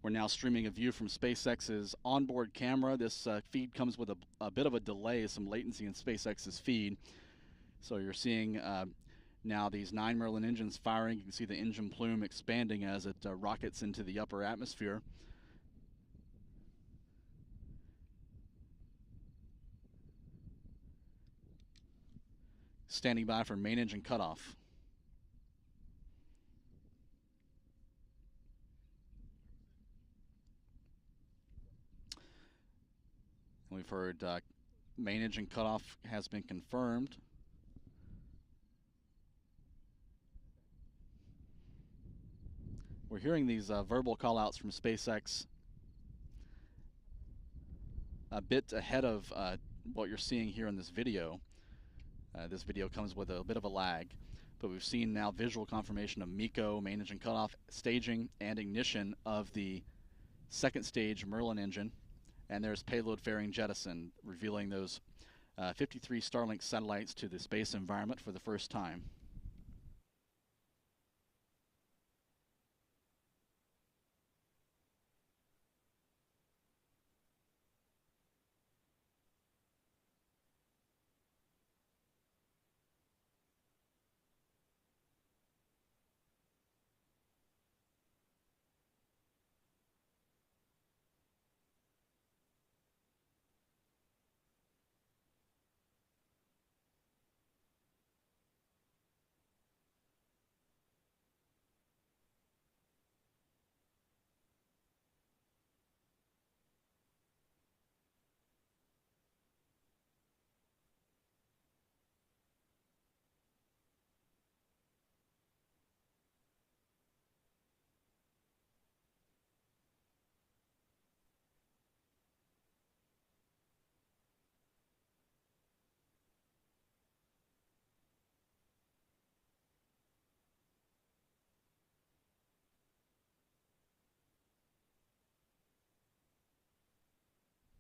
S1: We're now streaming a view from SpaceX's onboard camera. This feed comes with a bit of a delay, some latency in SpaceX's feed. So you're seeing now these 9 Merlin engines firing. You can see the engine plume expanding as it rockets into the upper atmosphere. Standing by for main engine cutoff. We've heard main engine cutoff has been confirmed. We're hearing these verbal callouts from SpaceX a bit ahead of what you're seeing here in this video. This video comes with a bit of a lag, but we've seen now visual confirmation of MECO, main engine cutoff, staging, and ignition of the second stage Merlin engine. And there's payload fairing jettison, revealing those 53 Starlink satellites to the space environment for the first time.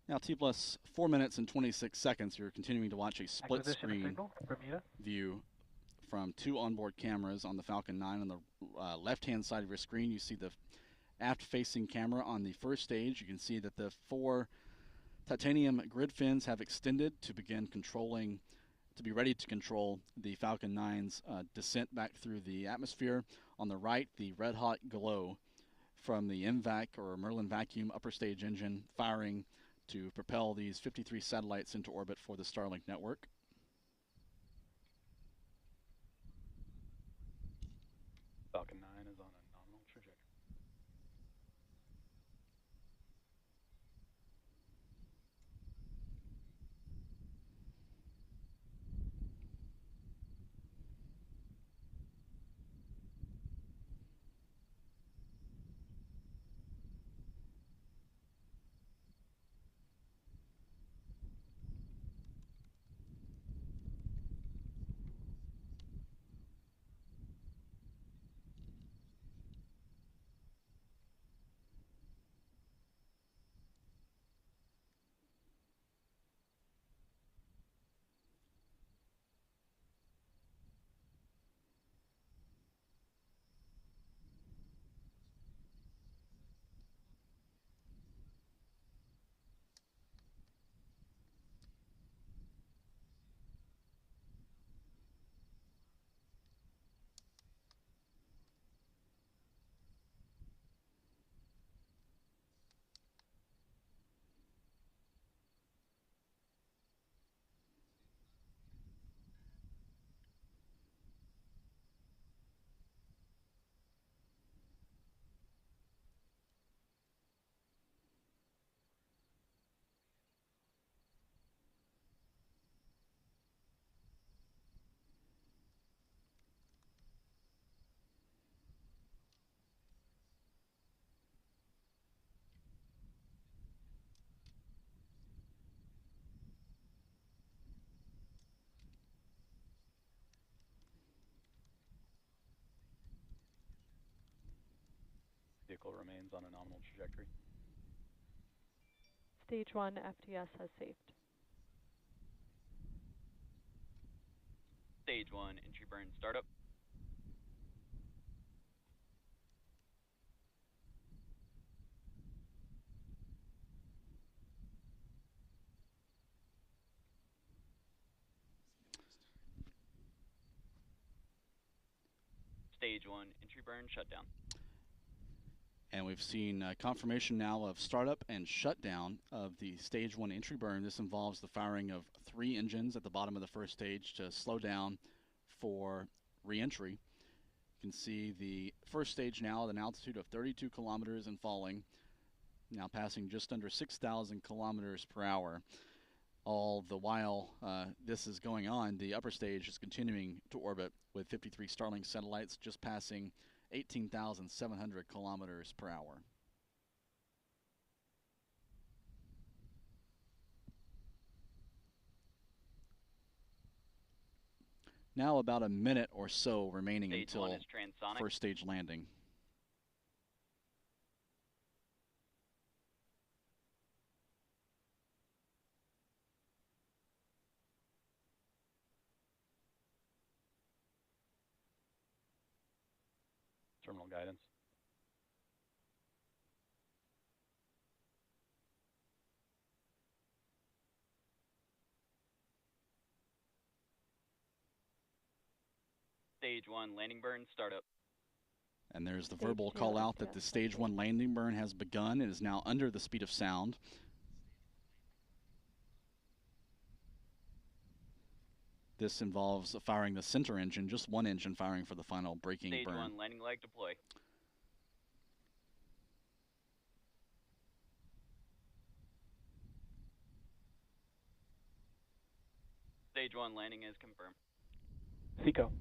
S1: Now T plus 4 minutes and 26 seconds. You're continuing to watch a split
S3: Acquisition of
S1: screen
S3: signal, Bermuda.
S1: view from 2 onboard cameras on the Falcon 9. On the left-hand side of your screen, you see the aft-facing camera on the first stage. You can see that the 4 titanium grid fins have extended to begin controlling, to be ready to control the Falcon 9's descent back through the atmosphere. On the right, the red-hot glow from the MVAC or Merlin vacuum upper stage engine firing to propel these 53 satellites into orbit for the Starlink network.
S4: Falcon 9 is on a nominal trajectory. Vehicle remains on a nominal trajectory.
S5: Stage 1 FTS has saved.
S6: Stage 1 entry burn startup. Stage 1 entry burn shutdown.
S1: And we've seen confirmation now of startup and shutdown of the Stage 1 entry burn. This involves the firing of 3 engines at the bottom of the first stage to slow down for re-entry. You can see the first stage now at an altitude of 32 kilometers and falling, now passing just under 6,000 kilometers per hour. All the while this is going on, the upper stage is continuing to orbit with 53 Starlink satellites just passing 18,700 kilometers per hour. Now about a minute or so remaining
S6: Stage
S1: until
S6: 1 is transonic.
S1: first stage landing.
S4: Terminal guidance.
S6: Stage 1 landing burn startup.
S1: And there's the
S5: Stage
S1: verbal
S5: 2
S1: call out that
S5: FTS
S1: the
S5: has
S1: Stage 1
S5: saved.
S1: landing burn has begun and is now under the speed of sound. This involves firing the center engine, just one engine firing for the final braking
S6: Stage
S1: burn.
S6: 1 landing leg deploy. Stage 1 landing is confirmed.
S3: SECO.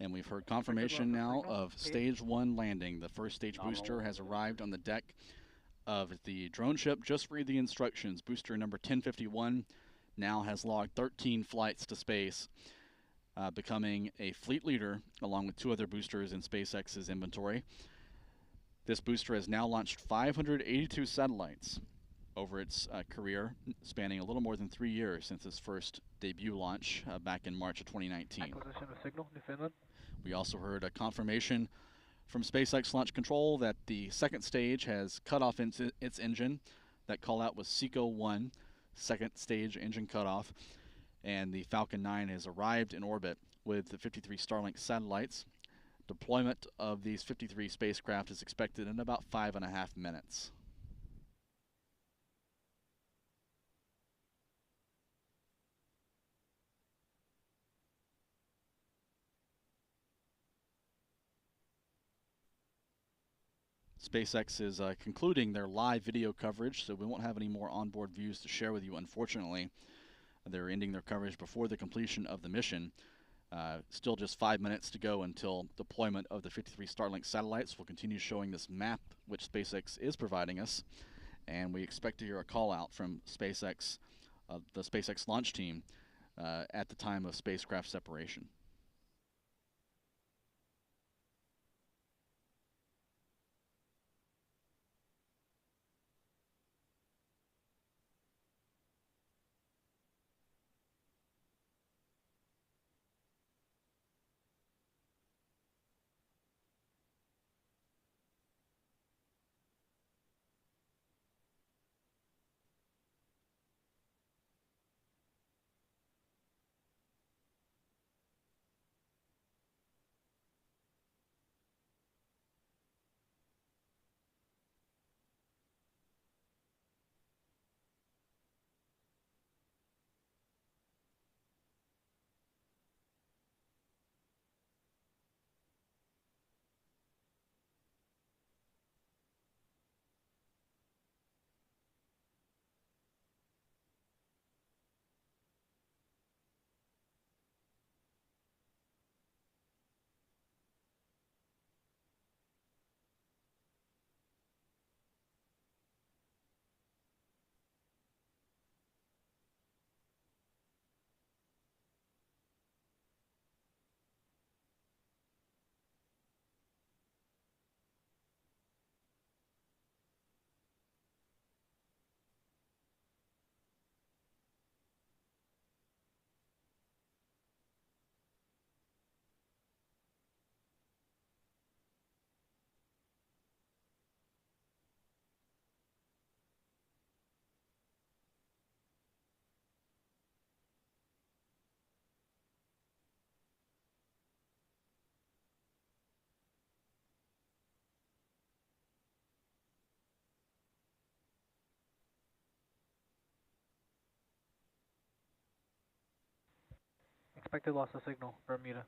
S1: And we've heard confirmation now
S3: signal,
S1: of
S3: Pete.
S1: Stage 1 landing. The first stage booster
S4: Nominal
S1: has
S4: and
S1: arrived on the deck of the drone ship. Just read the instructions. Booster number 1051 now has logged 13 flights to space. becoming a fleet leader along with 2 other boosters in SpaceX's inventory. This booster has now launched 582 satellites over its career, spanning a little more than 3 years since its first debut launch back in March of 2019.
S3: Acquisition of signal, Newfoundland.
S1: We also heard a confirmation from SpaceX Launch Control that the second stage has cut off its engine. That call out was SECO-1, second stage engine cutoff, and the Falcon 9 has arrived in orbit with the 53 Starlink satellites. Deployment of these 53 spacecraft is expected in about 5.5 minutes. SpaceX is concluding their live video coverage, so we won't have any more onboard views to share with you, unfortunately. They're ending their coverage before the completion of the mission. Still just 5 minutes to go until deployment of the 53 Starlink satellites. We'll continue showing this map, which SpaceX is providing us, and we expect to hear a call out from SpaceX, the SpaceX launch team, at the time of spacecraft separation.
S3: Expected loss of signal, Bermuda.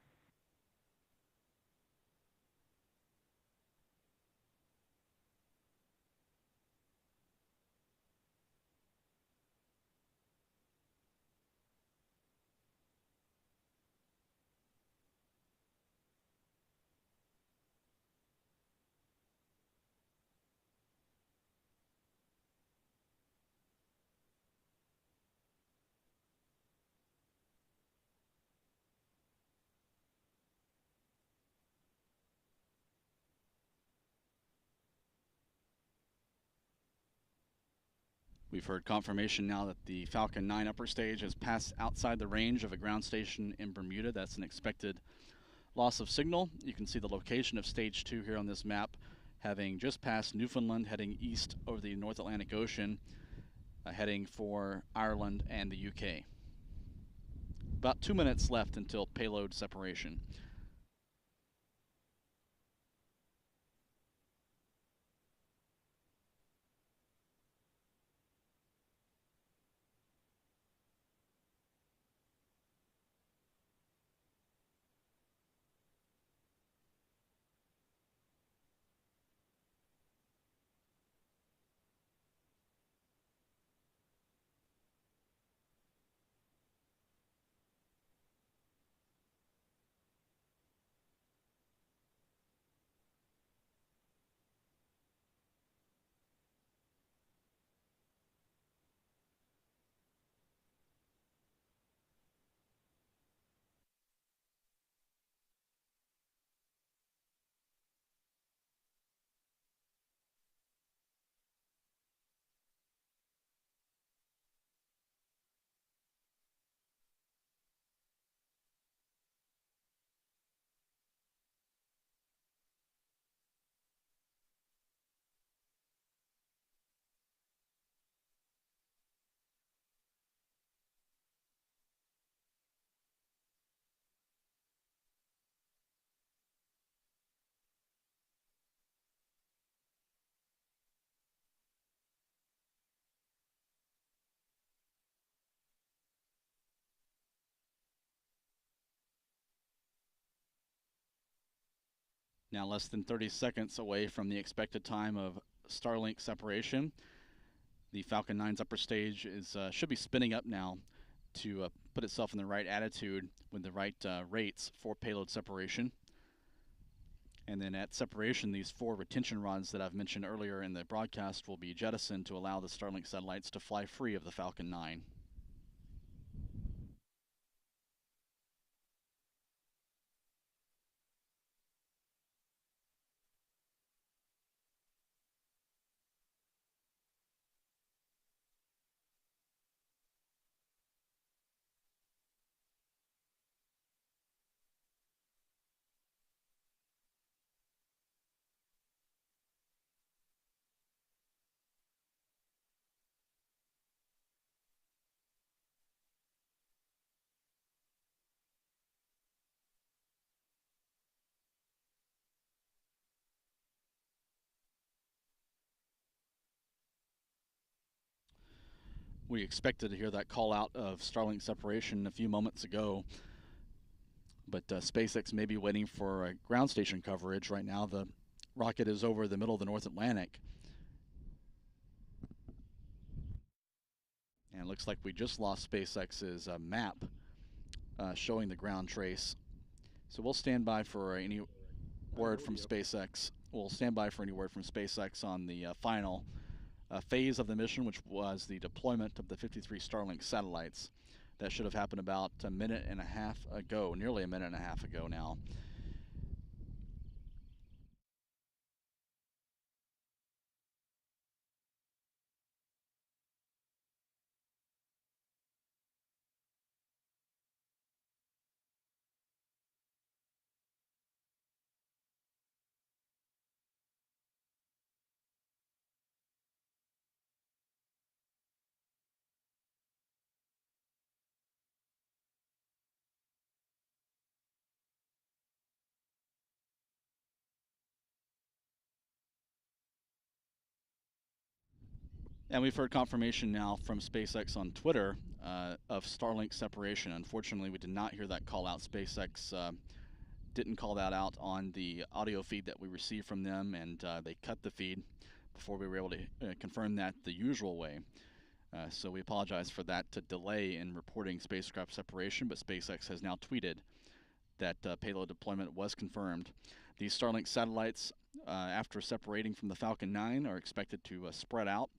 S1: We've heard confirmation now that the Falcon 9 upper stage has passed outside the range of a ground station in Bermuda. That's an expected loss of signal. You can see the location of stage 2 here on this map, having just passed Newfoundland, heading east over the North Atlantic Ocean, heading for Ireland and the UK. About 2 minutes left until payload separation. Now less than 30 seconds away from the expected time of Starlink separation. The Falcon 9's upper stage should be spinning up now to put itself in the right attitude with the right rates for payload separation. And then at separation, these 4 retention rods that I've mentioned earlier in the broadcast will be jettisoned to allow the Starlink satellites to fly free of the Falcon 9. We expected to hear that call out of Starlink separation a few moments ago, but SpaceX may be waiting for ground station coverage. Right now, the rocket is over the middle of the North Atlantic. And it looks like we just lost SpaceX's map showing the ground trace. So we'll stand by for any word from SpaceX. We'll stand by for any word from SpaceX on the final phase of the mission, which was the deployment of the 53 Starlink satellites. That should have happened about a minute and a half ago, nearly a minute and a half ago now. And we've heard confirmation now from SpaceX on Twitter of Starlink separation. Unfortunately, we did not hear that call out. SpaceX didn't call that out on the audio feed that we received from them, and they cut the feed before we were able to confirm that the usual way. So we apologize for that delay in reporting spacecraft separation, but SpaceX has now tweeted that payload deployment was confirmed. These Starlink satellites, after separating from the Falcon 9, are expected to spread out.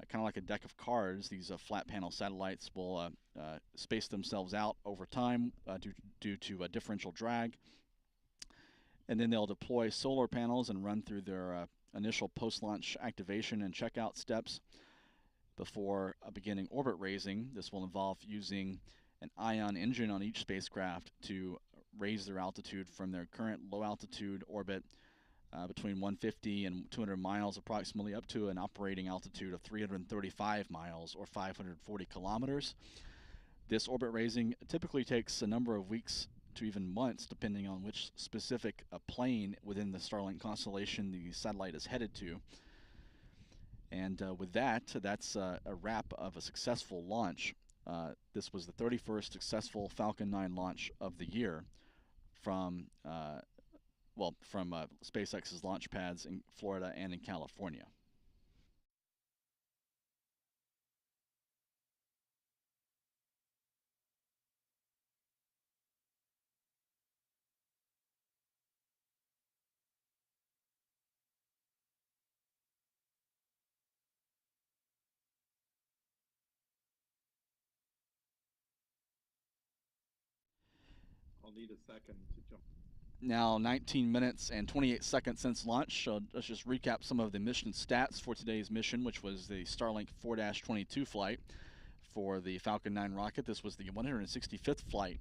S1: Kind of like a deck of cards, these flat panel satellites will space themselves out over time due to differential drag. And then they'll deploy solar panels and run through their initial post-launch activation and checkout steps before beginning orbit raising. This will involve using an ion engine on each spacecraft to raise their altitude from their current low altitude orbit between 150 and 200 miles approximately, up to an operating altitude of 335 miles or 540 kilometers. This orbit raising typically takes a number of weeks to even months, depending on which specific plane within the Starlink constellation the satellite is headed to. And with that, that's a wrap of a successful launch. This was the 31st successful Falcon 9 launch of the year from SpaceX's launch pads in Florida and in California.
S7: I'll need a second to jump.
S1: Now 19 minutes and 28 seconds since launch. So let's just recap some of the mission stats for today's mission, which was the Starlink 4-22 flight for the Falcon 9 rocket. This was the 165th flight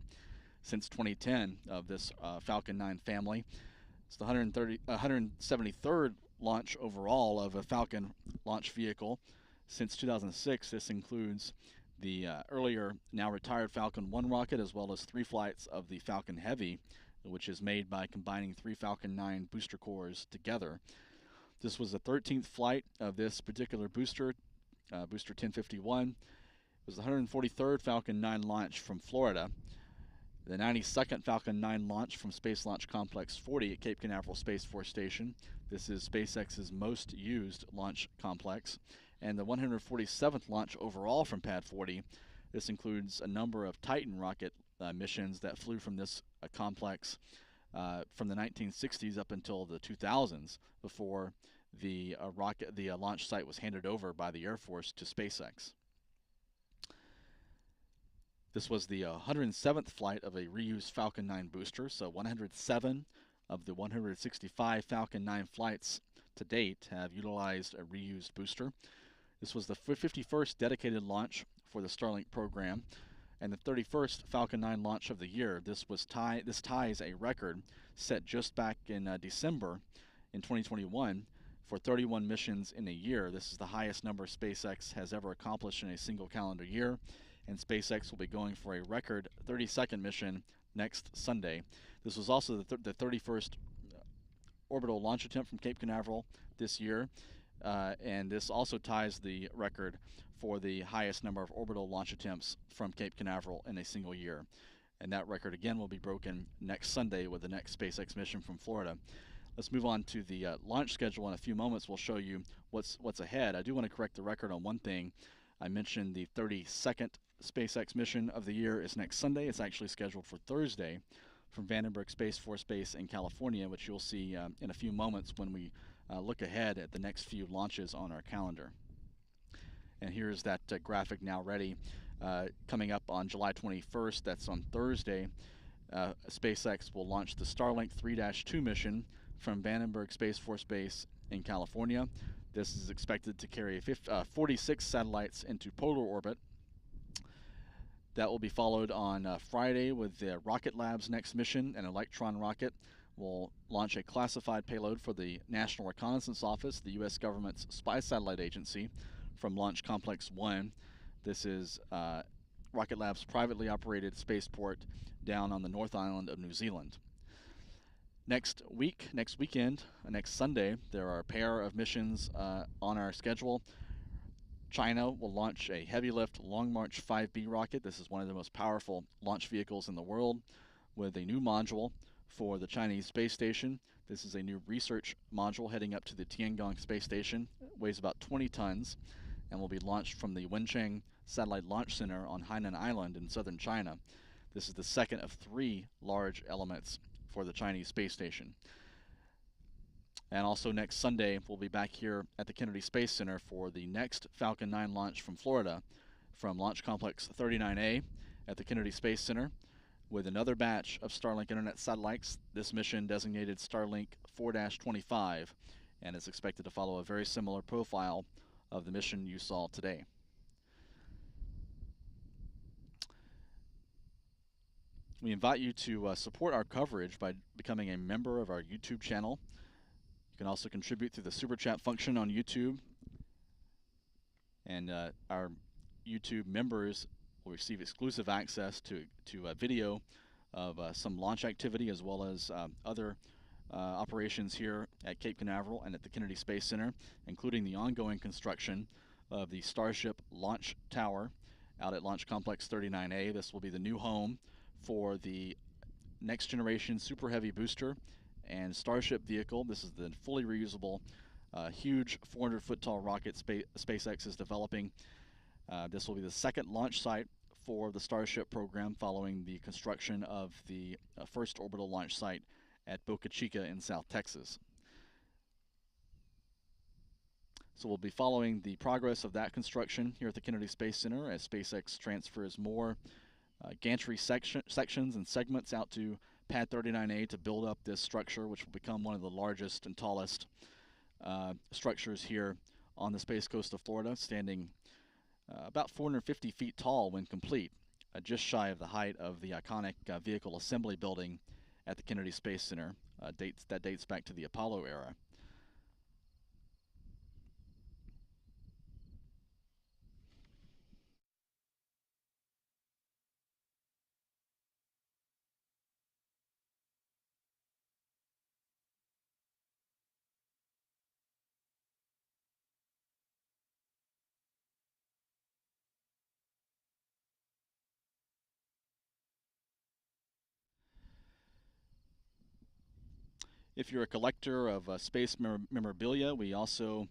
S1: since 2010 of this Falcon 9 family. It's the 173rd launch overall of a Falcon launch vehicle since 2006. This includes the earlier, now retired Falcon 1 rocket, as well as 3 flights of the Falcon Heavy, which is made by combining 3 Falcon 9 booster cores together. This was the 13th flight of this particular booster, booster 1051. It was the 143rd Falcon 9 launch from Florida. The 92nd Falcon 9 launch from Space Launch Complex 40 at Cape Canaveral Space Force Station. This is SpaceX's most used launch complex. And the 147th launch overall from Pad 40. This includes a number of Titan rocket missions that flew from this complex from the 1960s up until the 2000s, before the launch site was handed over by the Air Force to SpaceX. This was the 107th flight of a reused Falcon 9 booster, so 107 of the 165 Falcon 9 flights to date have utilized a reused booster. This was the 51st dedicated launch for the Starlink program, and the 31st Falcon 9 launch of the year. This ties a record set just back in December in 2021 for 31 missions in a year. This is the highest number SpaceX has ever accomplished in a single calendar year, and SpaceX will be going for a record 32nd mission next Sunday. This was also the 31st orbital launch attempt from Cape Canaveral this year, and this also ties the record for the highest number of orbital launch attempts from Cape Canaveral in a single year. And that record again will be broken next Sunday with the next SpaceX mission from Florida. Let's move on to the launch schedule. In a few moments we'll show you what's ahead. I do want to correct the record on one thing. I mentioned the 32nd SpaceX mission of the year is next Sunday. It's actually scheduled for Thursday from Vandenberg Space Force Base in California, which you'll see in a few moments when we look ahead at the next few launches on our calendar. And here's that graphic now ready. Coming up on July 21st, that's on Thursday, SpaceX will launch the Starlink 3-2 mission from Vandenberg Space Force Base in California. This is expected to carry 46 satellites into polar orbit. That will be followed on Friday with the Rocket Lab's next mission. An Electron rocket will launch a classified payload for the National Reconnaissance Office, the U.S. government's spy satellite agency, from Launch Complex 1. This is Rocket Lab's privately operated spaceport down on the North Island of New Zealand. Next weekend, next Sunday, there are a pair of missions on our schedule. China will launch a heavy lift Long March 5B rocket. This is one of the most powerful launch vehicles in the world, with a new module for the Chinese space station. This is a new research module heading up to the Tiangong space station. It weighs about 20 tons and will be launched from the Wenchang Satellite Launch Center on Hainan Island in southern China. This is the second of 3 large elements for the Chinese space station. And also next Sunday, we'll be back here at the Kennedy Space Center for the next Falcon 9 launch from Florida, from Launch Complex 39A at the Kennedy Space Center, with another batch of Starlink Internet satellites. This mission designated Starlink 4-25, and is expected to follow a very similar profile of the mission you saw today. We invite you to support our coverage by becoming a member of our YouTube channel. You can also contribute through the Super Chat function on YouTube. And our YouTube members will receive exclusive access to a video of some launch activity, as well as other operations here at Cape Canaveral and at the Kennedy Space Center, including the ongoing construction of the Starship Launch Tower out at Launch Complex 39A. This will be the new home for the next generation Super Heavy booster and Starship vehicle. This is the fully reusable, huge 400-foot tall rocket SpaceX is developing. This will be the second launch site for the Starship program, following the construction of the first orbital launch site at Boca Chica in South Texas. So we'll be following the progress of that construction here at the Kennedy Space Center as SpaceX transfers more gantry sections and segments out to Pad 39A to build up this structure, which will become one of the largest and tallest structures here on the Space Coast of Florida, standing about 450 feet tall when complete, just shy of the height of the iconic vehicle assembly building at the Kennedy Space Center. That dates back to the Apollo era. If you're a collector of space memorabilia, we also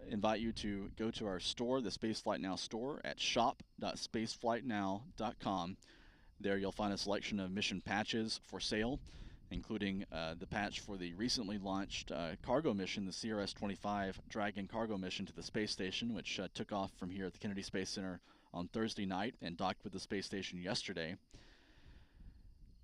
S1: invite you to go to our store, the Spaceflight Now store, at shop.spaceflightnow.com. There you'll find a selection of mission patches for sale, including the patch for the recently launched cargo mission, the CRS-25 Dragon cargo mission to the space station, which took off from here at the Kennedy Space Center on Thursday night and docked with the space station yesterday.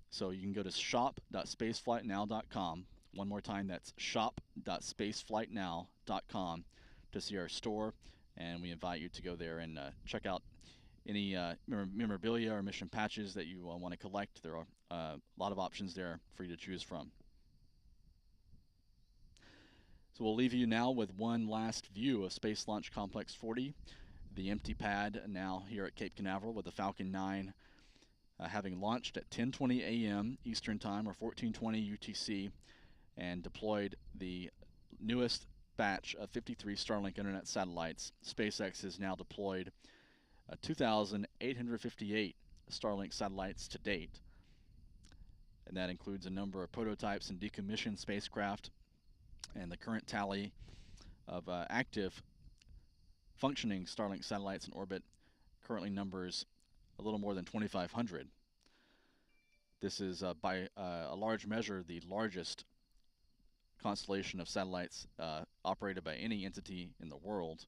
S1: So you can go to shop.spaceflightnow.com. One more time, that's shop.spaceflightnow.com to see our store, and we invite you to go there and check out any memorabilia or mission patches that you want to collect. There are a lot of options there for you to choose from. So we'll leave you now with one last view of Space Launch Complex 40, the empty pad now here at Cape Canaveral with the Falcon 9 having launched at 10:20 a.m. Eastern Time, or 14:20 UTC, and deployed the newest batch of 53 Starlink Internet satellites. SpaceX has now deployed 2,858 Starlink satellites to date, and that includes a number of prototypes and decommissioned spacecraft, and the current tally of active functioning Starlink satellites in orbit currently numbers a little more than 2,500. This is by a large measure the largest constellation of satellites operated by any entity in the world.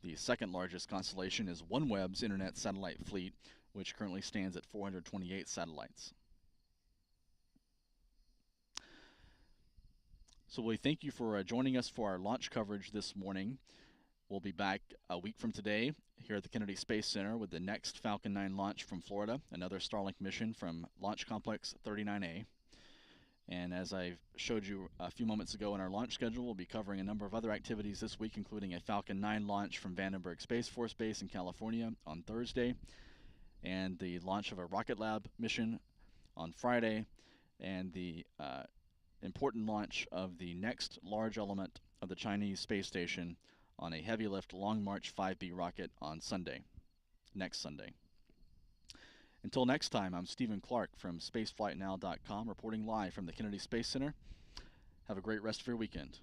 S1: The second largest constellation is OneWeb's internet satellite fleet, which currently stands at 428 satellites. So we thank you for joining us for our launch coverage this morning. We'll be back a week from today here at the Kennedy Space Center with the next Falcon 9 launch from Florida, another Starlink mission from Launch Complex 39A. And as I showed you a few moments ago in our launch schedule, we'll be covering a number of other activities this week, including a Falcon 9 launch from Vandenberg Space Force Base in California on Thursday, and the launch of a Rocket Lab mission on Friday, and the important launch of the next large element of the Chinese space station on a heavy lift Long March 5B rocket on Sunday, next Sunday. Until next time, I'm Stephen Clark from spaceflightnow.com, reporting live from the Kennedy Space Center. Have a great rest of your weekend.